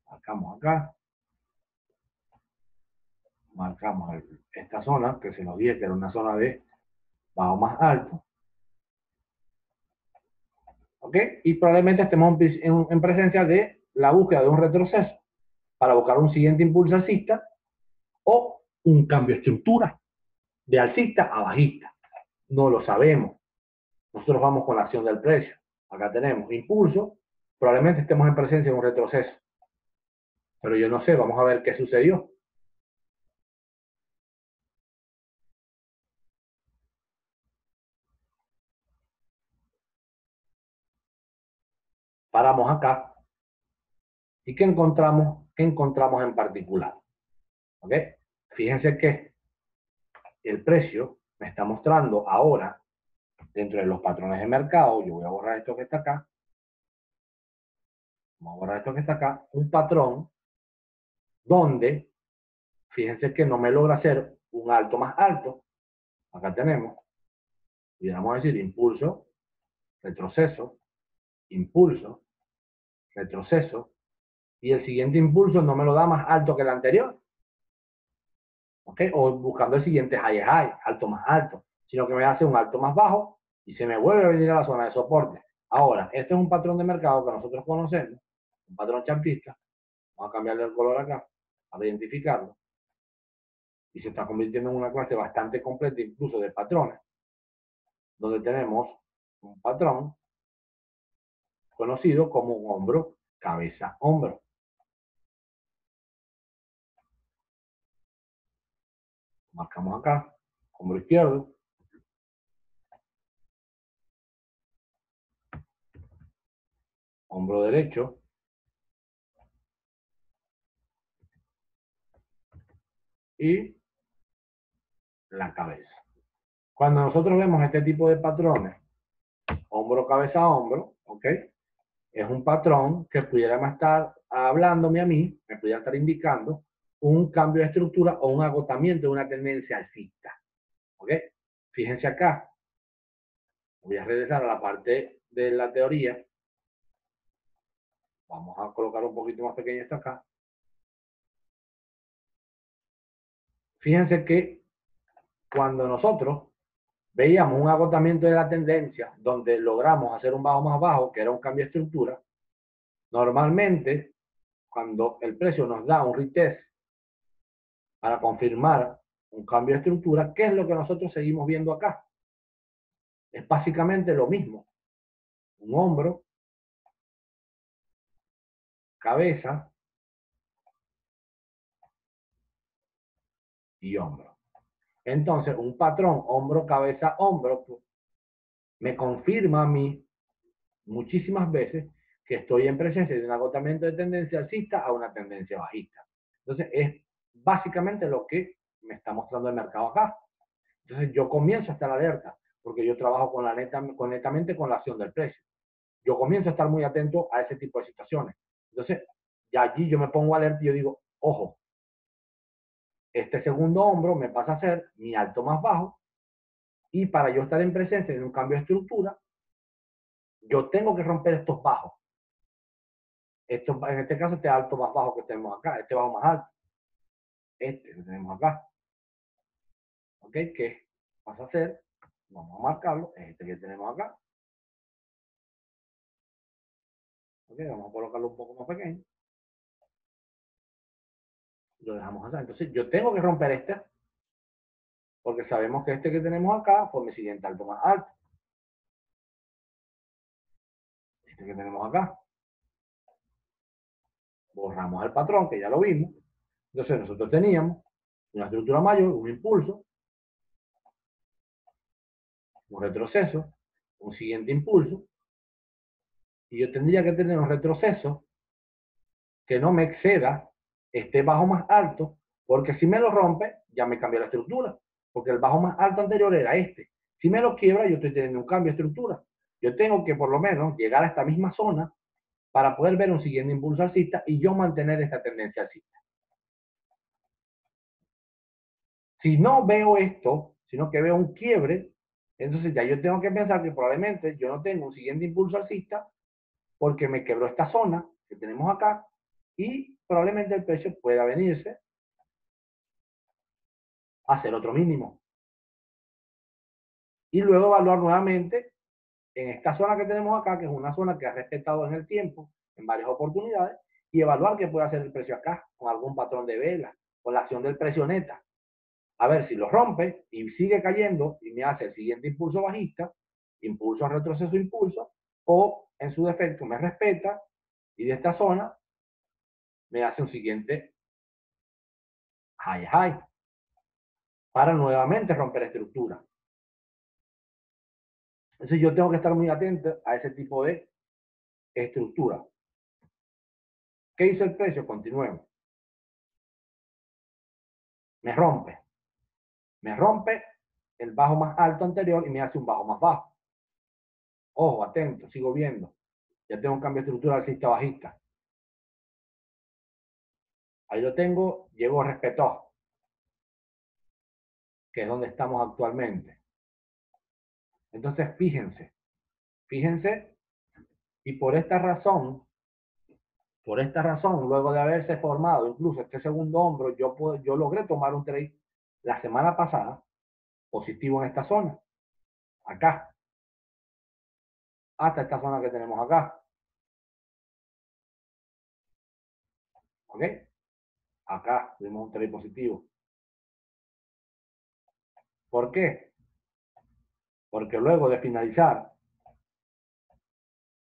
marcamos acá, marcamos esta zona, que se nos dije que era una zona de bajo más alto, ¿ok? Y probablemente estemos en presencia de la búsqueda de un retroceso para buscar un siguiente impulso alcista o un cambio de estructura de alcista a bajista. No lo sabemos. Nosotros vamos con la acción del precio. Acá tenemos impulso, probablemente estemos en presencia de un retroceso. Pero yo no sé, vamos a ver qué sucedió. Paramos acá. ¿Y qué encontramos? ¿Qué encontramos en particular? ¿Ok? Fíjense que el precio me está mostrando ahora, dentro de los patrones de mercado, yo voy a borrar esto que está acá, vamos a borrar esto que está acá, un patrón donde, fíjense que no me logra hacer un alto más alto. Acá tenemos, pudiéramos decir, impulso, retroceso, impulso, retroceso, y el siguiente impulso no me lo da más alto que el anterior, ¿ok? O buscando el siguiente high, alto más alto, sino que me hace un alto más bajo y se me vuelve a venir a la zona de soporte. Ahora, este es un patrón de mercado que nosotros conocemos, un patrón chartista. Vamos a cambiarle el color acá para identificarlo. Y se está convirtiendo en una clase bastante completa, incluso de patrones, donde tenemos un patrón conocido como un hombro, cabeza, hombro. Marcamos acá, hombro izquierdo, hombro derecho, y la cabeza. Cuando nosotros vemos este tipo de patrones, hombro, cabeza, hombro, ¿ok? Es un patrón que pudiera estar hablándome a mí, me pudiera estar indicando un cambio de estructura o un agotamiento de una tendencia alcista, ¿ok? Fíjense acá, voy a regresar a la parte de la teoría, vamos a colocar un poquito más pequeño esto acá. Fíjense que cuando nosotros veíamos un agotamiento de la tendencia, donde logramos hacer un bajo más bajo, que era un cambio de estructura, normalmente, cuando el precio nos da un retest para confirmar un cambio de estructura, ¿qué es lo que nosotros seguimos viendo acá? Es básicamente lo mismo. Un hombro, cabeza y hombro. Entonces, un patrón hombro, cabeza, hombro, pues, me confirma a mí muchísimas veces que estoy en presencia de un agotamiento de tendencia alcista a una tendencia bajista. Entonces, es básicamente lo que me está mostrando el mercado acá. Entonces, yo comienzo a estar alerta, porque yo trabajo con netamente con la acción del precio. Yo comienzo a estar muy atento a ese tipo de situaciones. Entonces, ya allí yo me pongo alerta y yo digo, ojo, este segundo hombro me pasa a ser mi alto más bajo, y para yo estar en presencia de un cambio de estructura, yo tengo que romper estos bajos. Esto, en este caso, este alto más bajo que tenemos acá, este bajo más alto, este que tenemos acá. ¿Ok? ¿Qué pasa a ser? Vamos a marcarlo, este que tenemos acá. ¿Ok? Vamos a colocarlo un poco más pequeño. Lo dejamos así. Entonces, yo tengo que romper este, porque sabemos que este que tenemos acá fue mi siguiente alto más alto. Este que tenemos acá. Borramos el patrón, que ya lo vimos. Entonces, nosotros teníamos una estructura mayor, un impulso, un retroceso, un siguiente impulso, y yo tendría que tener un retroceso que no me exceda este bajo más alto, porque si me lo rompe, ya me cambia la estructura, porque el bajo más alto anterior era este. Si me lo quiebra, yo estoy teniendo un cambio de estructura. Yo tengo que por lo menos llegar a esta misma zona para poder ver un siguiente impulso alcista y yo mantener esta tendencia alcista. Si no veo esto, sino que veo un quiebre, entonces ya yo tengo que pensar que probablemente yo no tengo un siguiente impulso alcista porque me quebró esta zona que tenemos acá y probablemente el precio pueda venirse a hacer otro mínimo. Y luego evaluar nuevamente en esta zona que tenemos acá, que es una zona que ha respetado en el tiempo, en varias oportunidades, y evaluar qué puede hacer el precio acá, con algún patrón de vela, con la acción del precio neta. A ver si lo rompe y sigue cayendo y me hace el siguiente impulso bajista, impulso, retroceso, impulso, o en su defecto me respeta y de esta zona me hace un siguiente high high para nuevamente romper estructura. Entonces yo tengo que estar muy atento a ese tipo de estructura. ¿Qué hizo el precio? Continuemos. Me rompe. Me rompe el bajo más alto anterior y me hace un bajo más bajo. Ojo, atento, sigo viendo. Ya tengo un cambio de estructura alcista bajista. Ahí lo tengo, llegó, respetó, que es donde estamos actualmente. Entonces, fíjense, y por esta razón, luego de haberse formado incluso este segundo hombro, yo logré tomar un trade la semana pasada positivo en esta zona, acá, hasta esta zona que tenemos acá. ¿Ok? Acá tuvimos un trade positivo. ¿Por qué? Porque luego de finalizar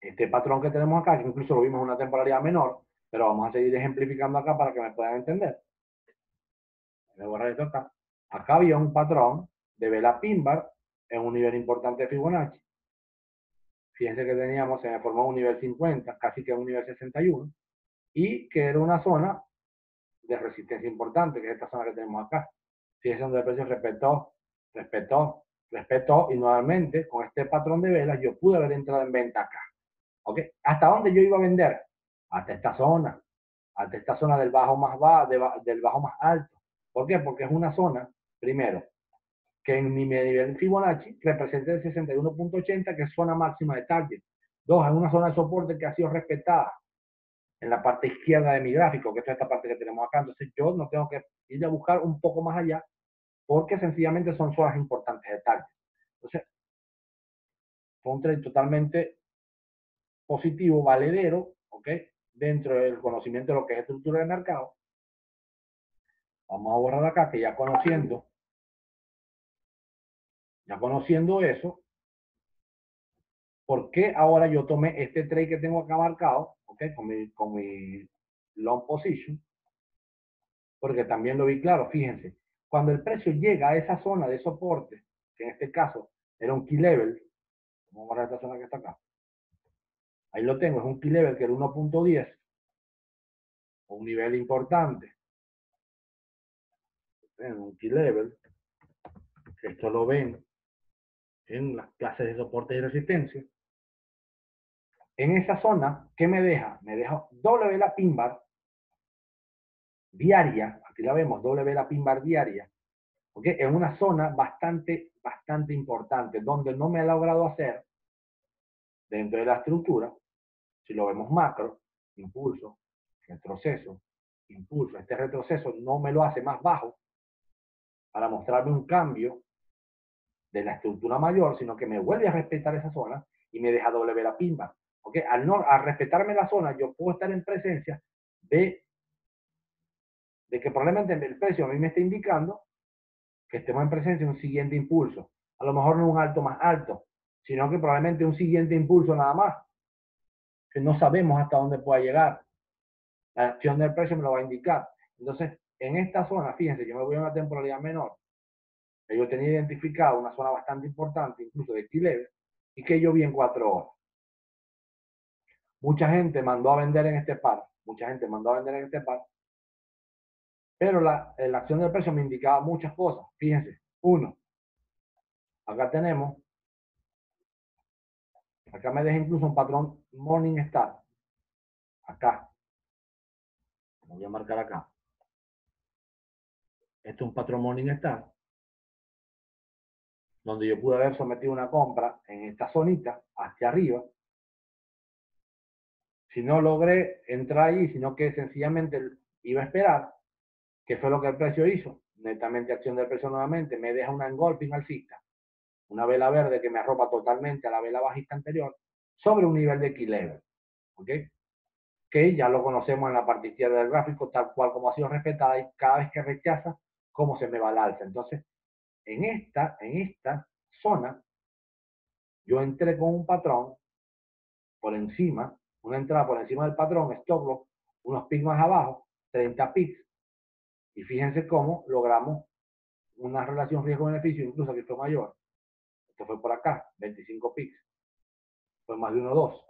este patrón que tenemos acá, que incluso lo vimos en una temporalidad menor, pero vamos a seguir ejemplificando acá para que me puedan entender. Voy a borrar esto acá. Acá había un patrón de vela pin bar en un nivel importante de Fibonacci. Fíjense que teníamos, se me formó un nivel 50, casi que un nivel 61, y que era una zona de resistencia importante, que es esta zona que tenemos acá. Fíjense donde el precio respetó, y nuevamente con este patrón de velas yo pude haber entrado en venta acá. ¿Ok? ¿Hasta dónde yo iba a vender? Hasta esta zona del bajo más bajo, del bajo más alto. ¿Por qué? Porque es una zona, primero, que en mi nivel Fibonacci representa el 61.80, que es zona máxima de target. Dos, es una zona de soporte que ha sido respetada en la parte izquierda de mi gráfico, que es esta parte que tenemos acá. Entonces yo no tengo que ir a buscar un poco más allá, porque sencillamente son zonas importantes de target. Entonces, fue un trade totalmente positivo, valedero, ¿ok? Dentro del conocimiento de lo que es estructura de mercado. Vamos a borrar acá, que ya conociendo eso, ¿por qué ahora yo tomé este trade que tengo acá marcado? ¿Ok? ¿ok? Con mi long position, porque también lo vi claro, fíjense, cuando el precio llega a esa zona de soporte, que en este caso era un key level, vamos a ver esta zona que está acá, ahí lo tengo, es un key level que era 1.10, un nivel importante, un key level, que esto lo ven en las clases de soporte y resistencia. En esa zona, ¿qué me deja? Me deja doble vela pin bar diaria, aquí la vemos, doble vela pin bar diaria, ¿ok? En una zona bastante importante, donde no me ha logrado hacer, dentro de la estructura, si lo vemos macro, impulso, retroceso, impulso, este retroceso no me lo hace más bajo para mostrarme un cambio de la estructura mayor, sino que me vuelve a respetar esa zona y me deja doble vela pin bar. ¿Okay? Al respetarme la zona, yo puedo estar en presencia de que probablemente el precio a mí me está indicando que estemos en presencia de un siguiente impulso. A lo mejor no un alto más alto, sino que probablemente un siguiente impulso nada más, que no sabemos hasta dónde pueda llegar. La acción del precio me lo va a indicar. Entonces, en esta zona, fíjense, yo me voy a una temporalidad menor. Yo tenía identificado una zona bastante importante, incluso de key level, y que yo vi en 4 horas. Mucha gente mandó a vender en este par, pero la acción del precio me indicaba muchas cosas. Fíjense, uno, acá tenemos, acá me deja incluso un patrón Morningstar, acá, lo voy a marcar acá. Este es un patrón Morningstar, donde yo pude haber sometido una compra en esta zonita, hacia arriba. Si no logré entrar ahí, sino que sencillamente iba a esperar, ¿qué fue lo que el precio hizo? Netamente acción del precio nuevamente, me deja una engulfing alcista, una vela verde que me arropa totalmente a la vela bajista anterior, sobre un nivel de key level, ¿ok? Que ya lo conocemos en la parte izquierda del gráfico, tal cual como ha sido respetada, y cada vez que rechaza, cómo se me va al alza. Entonces, en esta zona, yo entré con un patrón por encima, una entrada por encima del patrón, stop loss, unos picks más abajo, 30 picks, y fíjense cómo logramos una relación riesgo-beneficio, incluso que fue mayor. Esto fue por acá, 25 picks. Fue más de 1.2.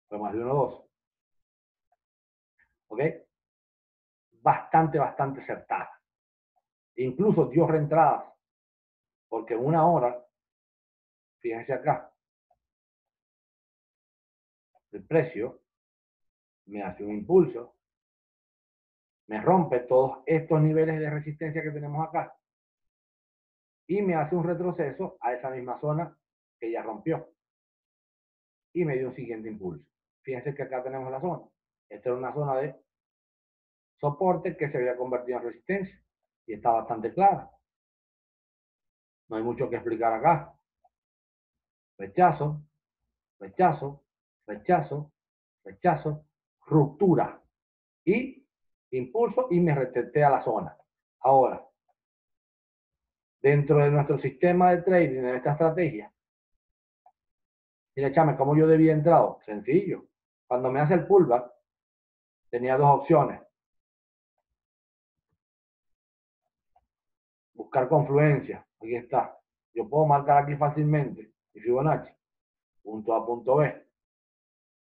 Fue más de 1.2. ¿Ok? Bastante acertada. Incluso dio reentradas, porque en una hora, fíjense acá, el precio me hace un impulso, me rompe todos estos niveles de resistencia que tenemos acá y me hace un retroceso a esa misma zona que ya rompió y me dio un siguiente impulso. Fíjense que acá tenemos la zona. Esta era una zona de soporte que se había convertido en resistencia y está bastante clara. No hay mucho que explicar acá. Rechazo, rechazo, rechazo, rechazo, ruptura y impulso y me reteté a la zona. Ahora, dentro de nuestro sistema de trading, de esta estrategia, mira, chame, ¿cómo yo debía entrado? Sencillo. Cuando me hace el pullback, tenía dos opciones. Buscar confluencia. Aquí está. Yo puedo marcar aquí fácilmente mi Fibonacci. Punto A, punto B.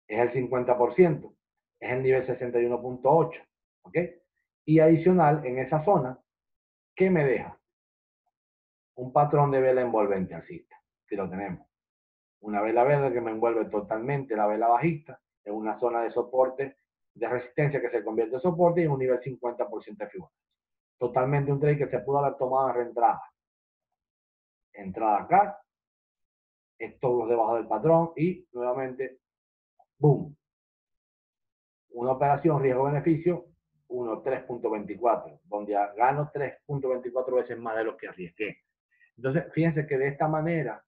Es el 50%. Es el nivel 61.8. ¿Ok? Y adicional, en esa zona, ¿qué me deja? Un patrón de vela envolvente alcista. Si lo tenemos. Una vela verde que me envuelve totalmente la vela bajista en una zona de soporte, de resistencia que se convierte en soporte y en un nivel 50% de Fibonacci. Totalmente un trade que se pudo haber tomado en reentrada. Entrada acá, stop debajo del patrón y nuevamente, boom. Una operación riesgo-beneficio, 3.24, donde gano 3.24 veces más de lo que arriesgué. Entonces, fíjense que de esta manera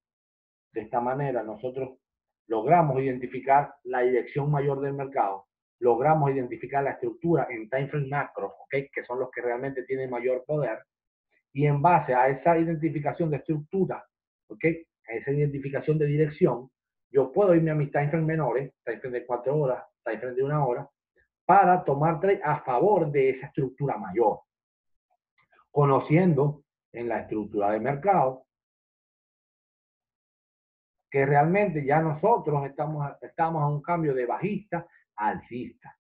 nosotros logramos identificar la dirección mayor del mercado, logramos identificar la estructura en time frame macro, ¿okay? Que son los que realmente tienen mayor poder, y en base a esa identificación de estructura, ¿okay? A esa identificación de dirección, yo puedo irme a mis time frames menores, time frame de 4 horas, time frame de 1 hora, para tomar trade a favor de esa estructura mayor, conociendo en la estructura de mercado que realmente ya nosotros estamos a un cambio de bajista a alcista.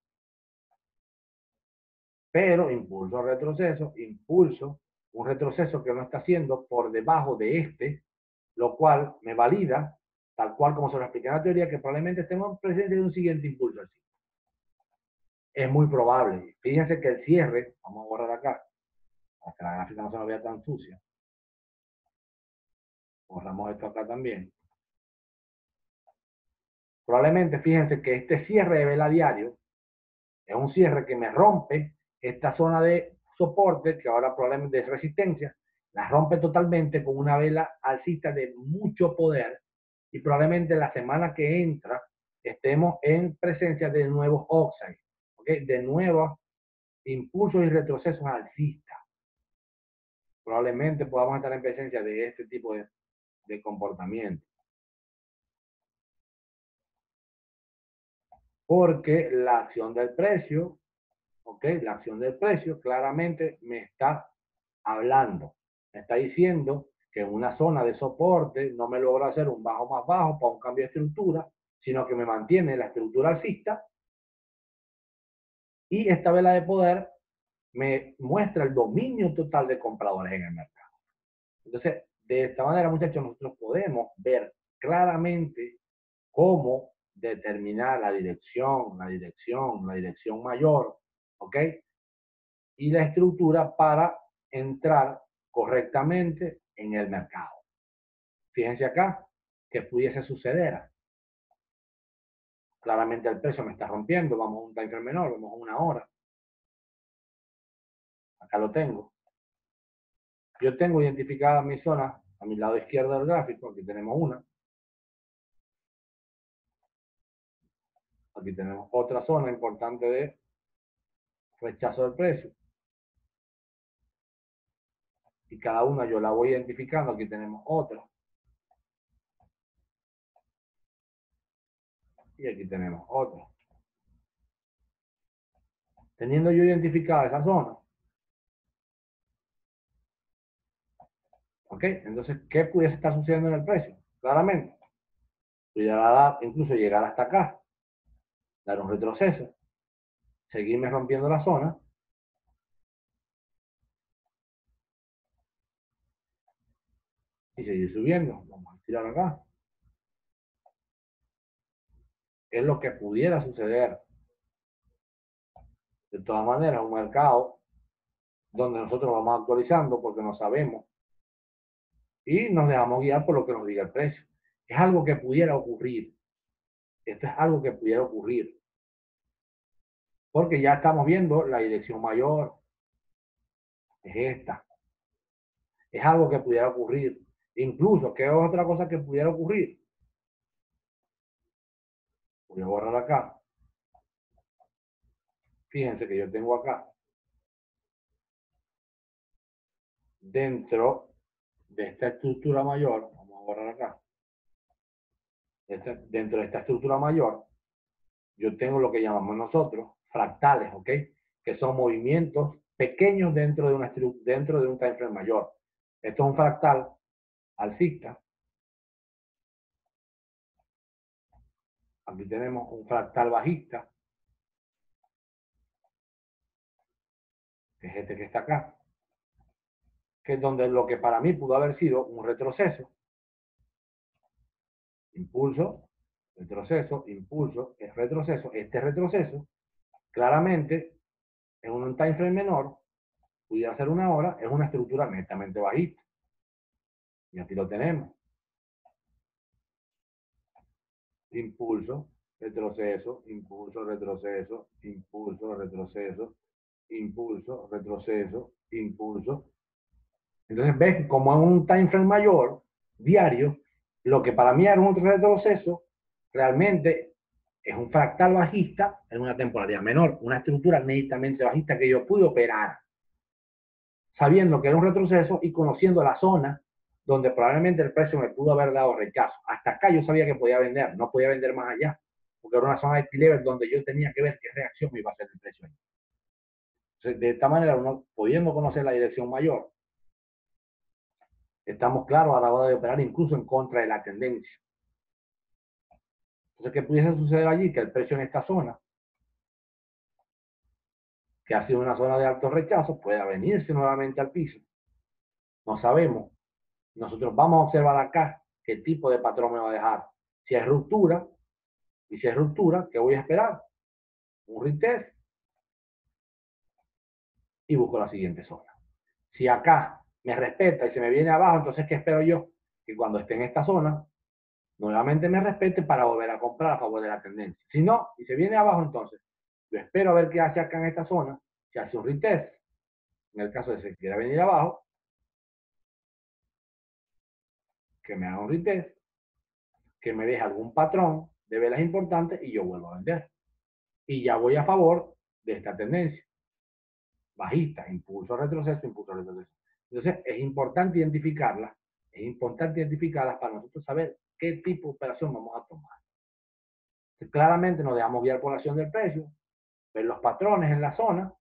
Pero impulso retroceso, impulso, un retroceso que no está haciendo por debajo de este, lo cual me valida, tal cual como se lo expliqué en la teoría, que probablemente estemos presentes de un siguiente impulso así. Es muy probable. Fíjense que el cierre, vamos a borrar acá, para que la gráfica no se nos vea tan sucia. Borramos esto acá también. Probablemente, fíjense que este cierre de vela diario es un cierre que me rompe esta zona de soporte, que ahora probablemente es resistencia, la rompe totalmente con una vela alcista de mucho poder y probablemente la semana que entra estemos en presencia de nuevos upsides, ¿okay? De nuevos impulsos y retrocesos alcistas. Probablemente podamos estar en presencia de este tipo de comportamiento. Porque la acción del precio, ¿ok? La acción del precio claramente me está hablando, me está diciendo que en una zona de soporte no me logra hacer un bajo más bajo para un cambio de estructura, sino que me mantiene la estructura alcista y esta vela de poder me muestra el dominio total de compradores en el mercado. Entonces, de esta manera, muchachos, nosotros podemos ver claramente cómo determinar la dirección mayor, ¿ok? Y la estructura para entrar correctamente en el mercado. Fíjense acá que pudiese suceder. Claramente el precio me está rompiendo, vamos a un time frame menor, vamos a 1 hora. Acá lo tengo. Yo tengo identificada mi zona a mi lado izquierdo del gráfico, aquí tenemos una. Aquí tenemos otra zona importante de rechazo del precio. Y cada una yo la voy identificando, aquí tenemos otra. Y aquí tenemos otra. Teniendo yo identificada esa zona, ¿ok? Entonces, ¿qué pudiese estar sucediendo en el precio? Claramente, pudiera dar, incluso llegar hasta acá, dar un retroceso, seguirme rompiendo la zona, y seguir subiendo. Vamos a tirar acá. Es lo que pudiera suceder. De todas maneras, un mercado donde nosotros vamos actualizando porque no sabemos y nos dejamos guiar por lo que nos diga el precio. Es algo que pudiera ocurrir. Esto es algo que pudiera ocurrir. Porque ya estamos viendo la dirección mayor. Es esta. Es algo que pudiera ocurrir. Incluso, ¿qué es otra cosa que pudiera ocurrir? Voy a borrar acá. Fíjense que yo tengo acá, dentro de esta estructura mayor, vamos a borrar acá, dentro de esta estructura mayor, yo tengo lo que llamamos nosotros fractales, ¿ok? Que son movimientos pequeños dentro de un time frame mayor. Esto es un fractal alcista. Aquí tenemos un fractal bajista, que es este que está acá, que es donde lo que para mí pudo haber sido un retroceso, impulso, retroceso, impulso, es retroceso. Este retroceso, claramente, en un time frame menor, pudiera ser 1 hora, es una estructura netamente bajista. Y aquí lo tenemos. Impulso, retroceso, impulso, retroceso, impulso, retroceso, impulso, retroceso, impulso. Entonces ves como en un time frame mayor, diario, lo que para mí era un retroceso, realmente es un fractal bajista en una temporalidad menor, una estructura netamente bajista que yo pude operar, sabiendo que era un retroceso y conociendo la zona donde probablemente el precio me pudo haber dado rechazo. Hasta acá yo sabía que podía vender, no podía vender más allá, porque era una zona de equilibrio donde yo tenía que ver qué reacción me iba a hacer el precio. Entonces, de esta manera, uno pudiendo conocer la dirección mayor, estamos claros a la hora de operar incluso en contra de la tendencia. Entonces, ¿qué pudiese suceder allí? Que el precio en esta zona, que ha sido una zona de alto rechazo, pueda venirse nuevamente al piso. No sabemos. Nosotros vamos a observar acá qué tipo de patrón me va a dejar. Si es ruptura, y si es ruptura, ¿qué voy a esperar? Un retest y busco la siguiente zona. Si acá me respeta y se me viene abajo, entonces ¿qué espero yo? Que cuando esté en esta zona, nuevamente me respete para volver a comprar a favor de la tendencia. Si no, y se viene abajo, entonces yo espero a ver qué hace acá en esta zona, si hace un retest, en el caso de que se quiera venir abajo, que me haga un retest, que me deje algún patrón de velas importantes y yo vuelvo a vender. Y ya voy a favor de esta tendencia bajista, impulso, retroceso, impulso, retroceso. Entonces es importante identificarlas para nosotros saber qué tipo de operación vamos a tomar. Entonces, claramente nos dejamos guiar por la acción del precio, ver los patrones en la zona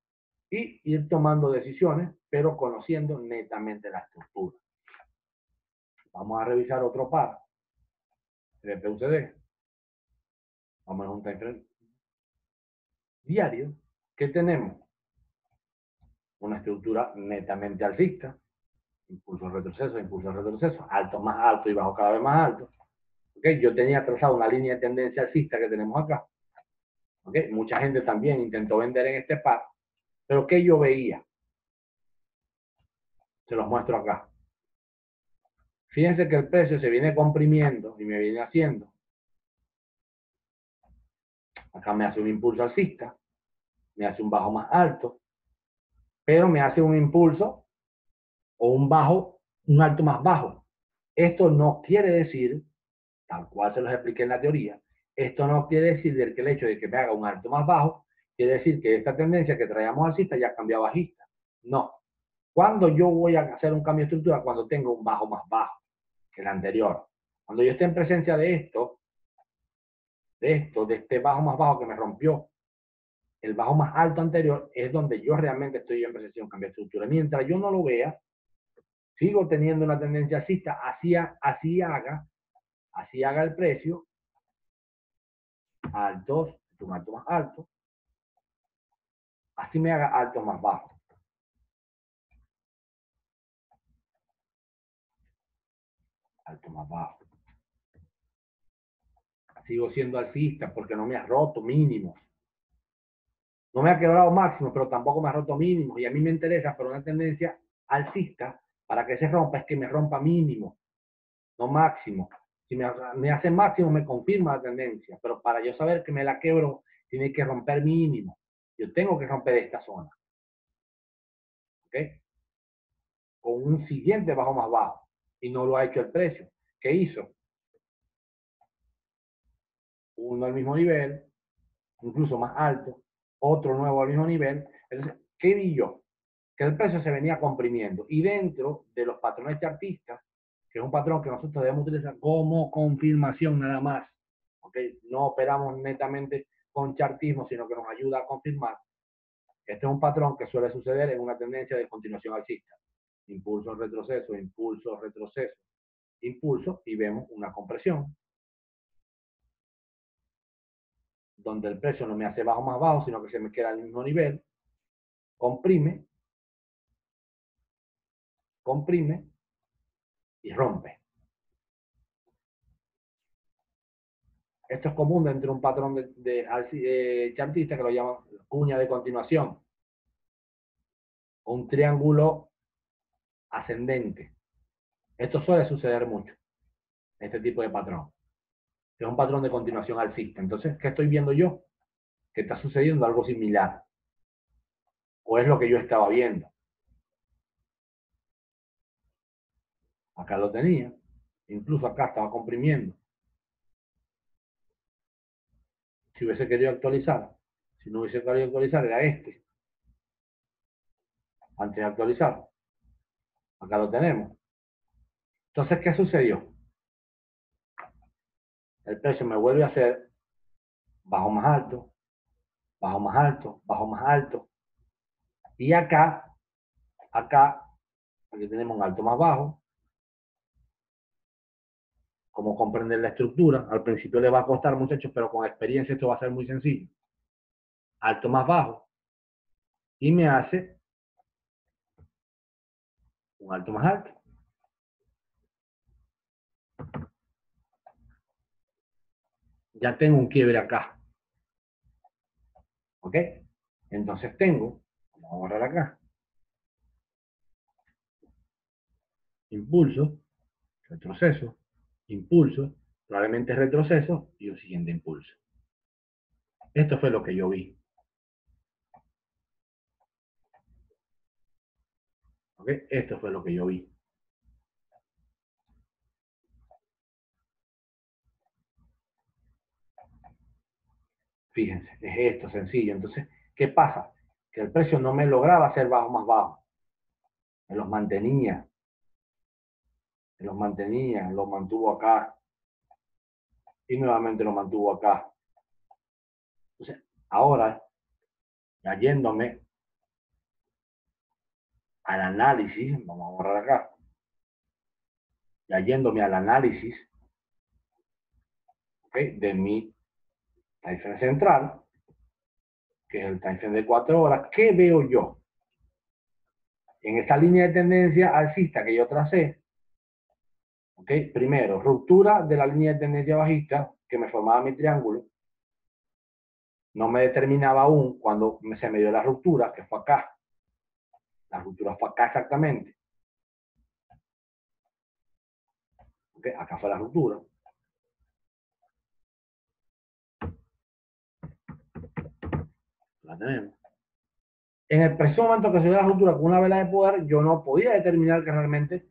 y ir tomando decisiones, pero conociendo netamente la estructura. Vamos a revisar otro par, el PUCD. Vamos a un time frame diario. ¿Qué tenemos? Una estructura netamente alcista, impulso retroceso, alto más alto y bajo cada vez más alto. ¿Okay? Yo tenía trazado una línea de tendencia alcista que tenemos acá. ¿Okay? Mucha gente también intentó vender en este par, pero ¿qué yo veía? Se los muestro acá. Fíjense que el precio se viene comprimiendo y me viene haciendo. Acá me hace un impulso alcista, me hace un bajo más alto, pero me hace un impulso o un bajo, un alto más bajo. Esto no quiere decir, tal cual se los expliqué en la teoría, esto no quiere decir que el hecho de que me haga un alto más bajo, quiere decir que esta tendencia que traíamos alcista ya cambió a bajista. No. Cuando yo voy a hacer un cambio de estructura, cuando tengo un bajo más bajo que el anterior. Cuando yo esté en presencia de de este bajo más bajo que me rompió el bajo más alto anterior, es donde yo realmente estoy en presencia de un cambio de estructura. Mientras yo no lo vea, sigo teniendo una tendencia alcista, así haga el precio, altos, un alto más alto, así me haga alto más bajo. Alto más bajo. Sigo siendo alcista porque no me ha roto mínimos. No me ha quebrado máximo, pero tampoco me ha roto mínimos. Y a mí me interesa, pero una tendencia alcista, para que se rompa, es que me rompa mínimo, no máximo. Si me hace máximo, me confirma la tendencia. Pero para yo saber que me la quebro, tiene que romper mínimo. Yo tengo que romper esta zona. ¿Ok? Con un siguiente bajo más bajo. Y no lo ha hecho el precio. ¿Qué hizo? Uno al mismo nivel, incluso más alto, otro nuevo al mismo nivel. Entonces, ¿qué vi yo? Que el precio se venía comprimiendo. Y dentro de los patrones chartistas, que es un patrón que nosotros debemos utilizar como confirmación nada más, ¿okay? No operamos netamente con chartismo, sino que nos ayuda a confirmar. Este es un patrón que suele suceder en una tendencia de continuación alcista. Impulso, retroceso, impulso, retroceso, impulso, y vemos una compresión, donde el precio no me hace bajo más bajo, sino que se me queda al mismo nivel, comprime, comprime y rompe. Esto es común dentro de un patrón de chartista que lo llaman cuña de continuación. Un triángulo ascendente. Esto suele suceder mucho, este tipo de patrón. Es un patrón de continuación alcista. Entonces, ¿qué estoy viendo yo? Que está sucediendo algo similar. O es lo que yo estaba viendo. Acá lo tenía. Incluso acá estaba comprimiendo. Si hubiese querido actualizar, si no hubiese querido actualizar, era este. Antes de actualizar. Acá lo tenemos. Entonces, ¿qué sucedió? El precio me vuelve a hacer bajo más alto, bajo más alto, bajo más alto. Y acá, aquí tenemos un alto más bajo. Como comprender la estructura, al principio les va a costar, muchachos, pero con experiencia esto va a ser muy sencillo. Alto más bajo. Y me hace un alto más alto. Ya tengo un quiebre acá. ¿Ok? Entonces tengo, vamos a borrar acá, impulso, retroceso, impulso, probablemente retroceso y un siguiente impulso. Esto fue lo que yo vi. ¿Ok? Esto fue lo que yo vi. Fíjense, es esto, sencillo. Entonces, ¿qué pasa? Que el precio no me lograba hacer bajo más bajo. Me los mantenía. Me los mantenía, los mantuvo acá. Y nuevamente lo mantuvo acá. Entonces, ahora, ya yéndome al análisis, vamos a borrar acá. Ya yéndome al análisis, ¿okay?, de mi timeframe central, que es el timeframe de 4 horas, ¿qué veo yo? En esta línea de tendencia alcista que yo tracé, ¿ok? Primero, ruptura de la línea de tendencia bajista que me formaba mi triángulo. No me determinaba aún cuando se me dio la ruptura, que fue acá. La ruptura fue acá exactamente. ¿Ok? Acá fue la ruptura. La tenemos. En el preciso momento que se dio la ruptura con una vela de poder, yo no podía determinar que realmente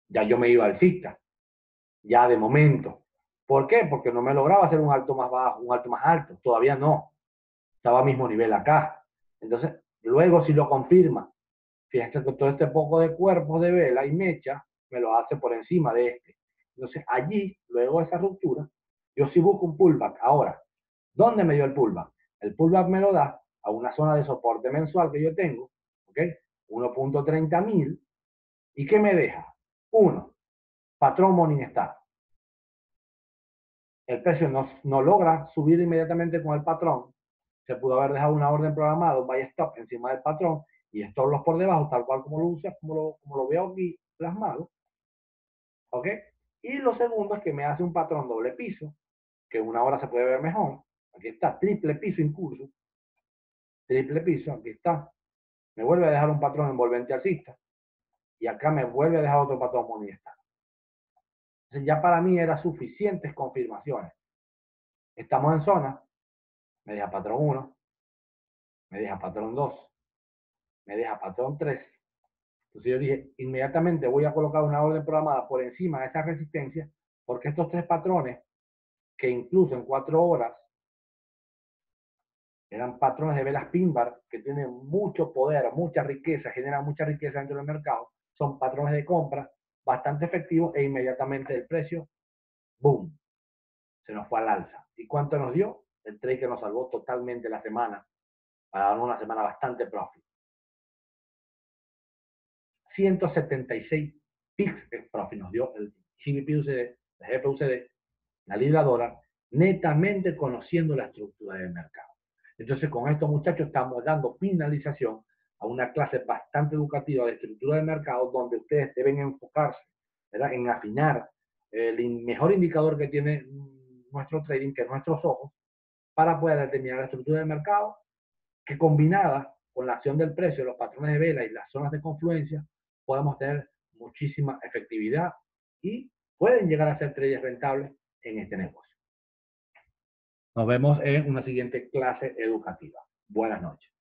ya yo me iba alcista. Ya de momento. ¿Por qué? Porque no me lograba hacer un alto más bajo, un alto más alto. Todavía no. Estaba a mismo nivel acá. Entonces, luego si lo confirma, fíjense que todo este poco de cuerpos de vela y mecha me lo hace por encima de este. Entonces, allí, luego de esa ruptura, yo sí busco un pullback. Ahora, ¿dónde me dio el pullback? El pullback me lo da a una zona de soporte mensual que yo tengo, ¿ok? 1.30.000. ¿Y qué me deja? 1. Patrón Morningstar. El precio no logra subir inmediatamente con el patrón. Se pudo haber dejado una orden programada, un buy stop encima del patrón y stop loss por debajo, tal cual como lo usa, como lo veo aquí plasmado. ¿Ok? Y lo segundo es que me hace un patrón doble piso, que una hora se puede ver mejor. Aquí está, triple piso impulso. Triple piso, aquí está. Me vuelve a dejar un patrón envolvente alcista. Y acá me vuelve a dejar otro patrón monista. Entonces ya para mí eran suficientes confirmaciones. Estamos en zona, me deja patrón 1, me deja patrón 2, me deja patrón 3. Entonces yo dije, inmediatamente voy a colocar una orden programada por encima de esa resistencia, porque estos 3 patrones, que incluso en 4 horas eran patrones de velas pin bar, que tienen mucho poder, mucha riqueza, generan mucha riqueza dentro del mercado, son patrones de compra bastante efectivos e inmediatamente el precio, boom, se nos fue al alza. ¿Y cuánto nos dio? El trade que nos salvó totalmente la semana, para dar una semana bastante profit. 176 pips de profit nos dio el GBP-USD, el GBP-USD, la libra dólar, netamente conociendo la estructura del mercado. Entonces, con estos muchachos estamos dando finalización a una clase bastante educativa de estructura del mercado, donde ustedes deben enfocarse, ¿verdad?, en afinar el mejor indicador que tiene nuestro trading, que es nuestros ojos, para poder determinar la estructura del mercado, que combinada con la acción del precio, los patrones de vela y las zonas de confluencia, podemos tener muchísima efectividad y pueden llegar a ser traders rentables en este negocio. Nos vemos en una siguiente clase educativa. Buenas noches.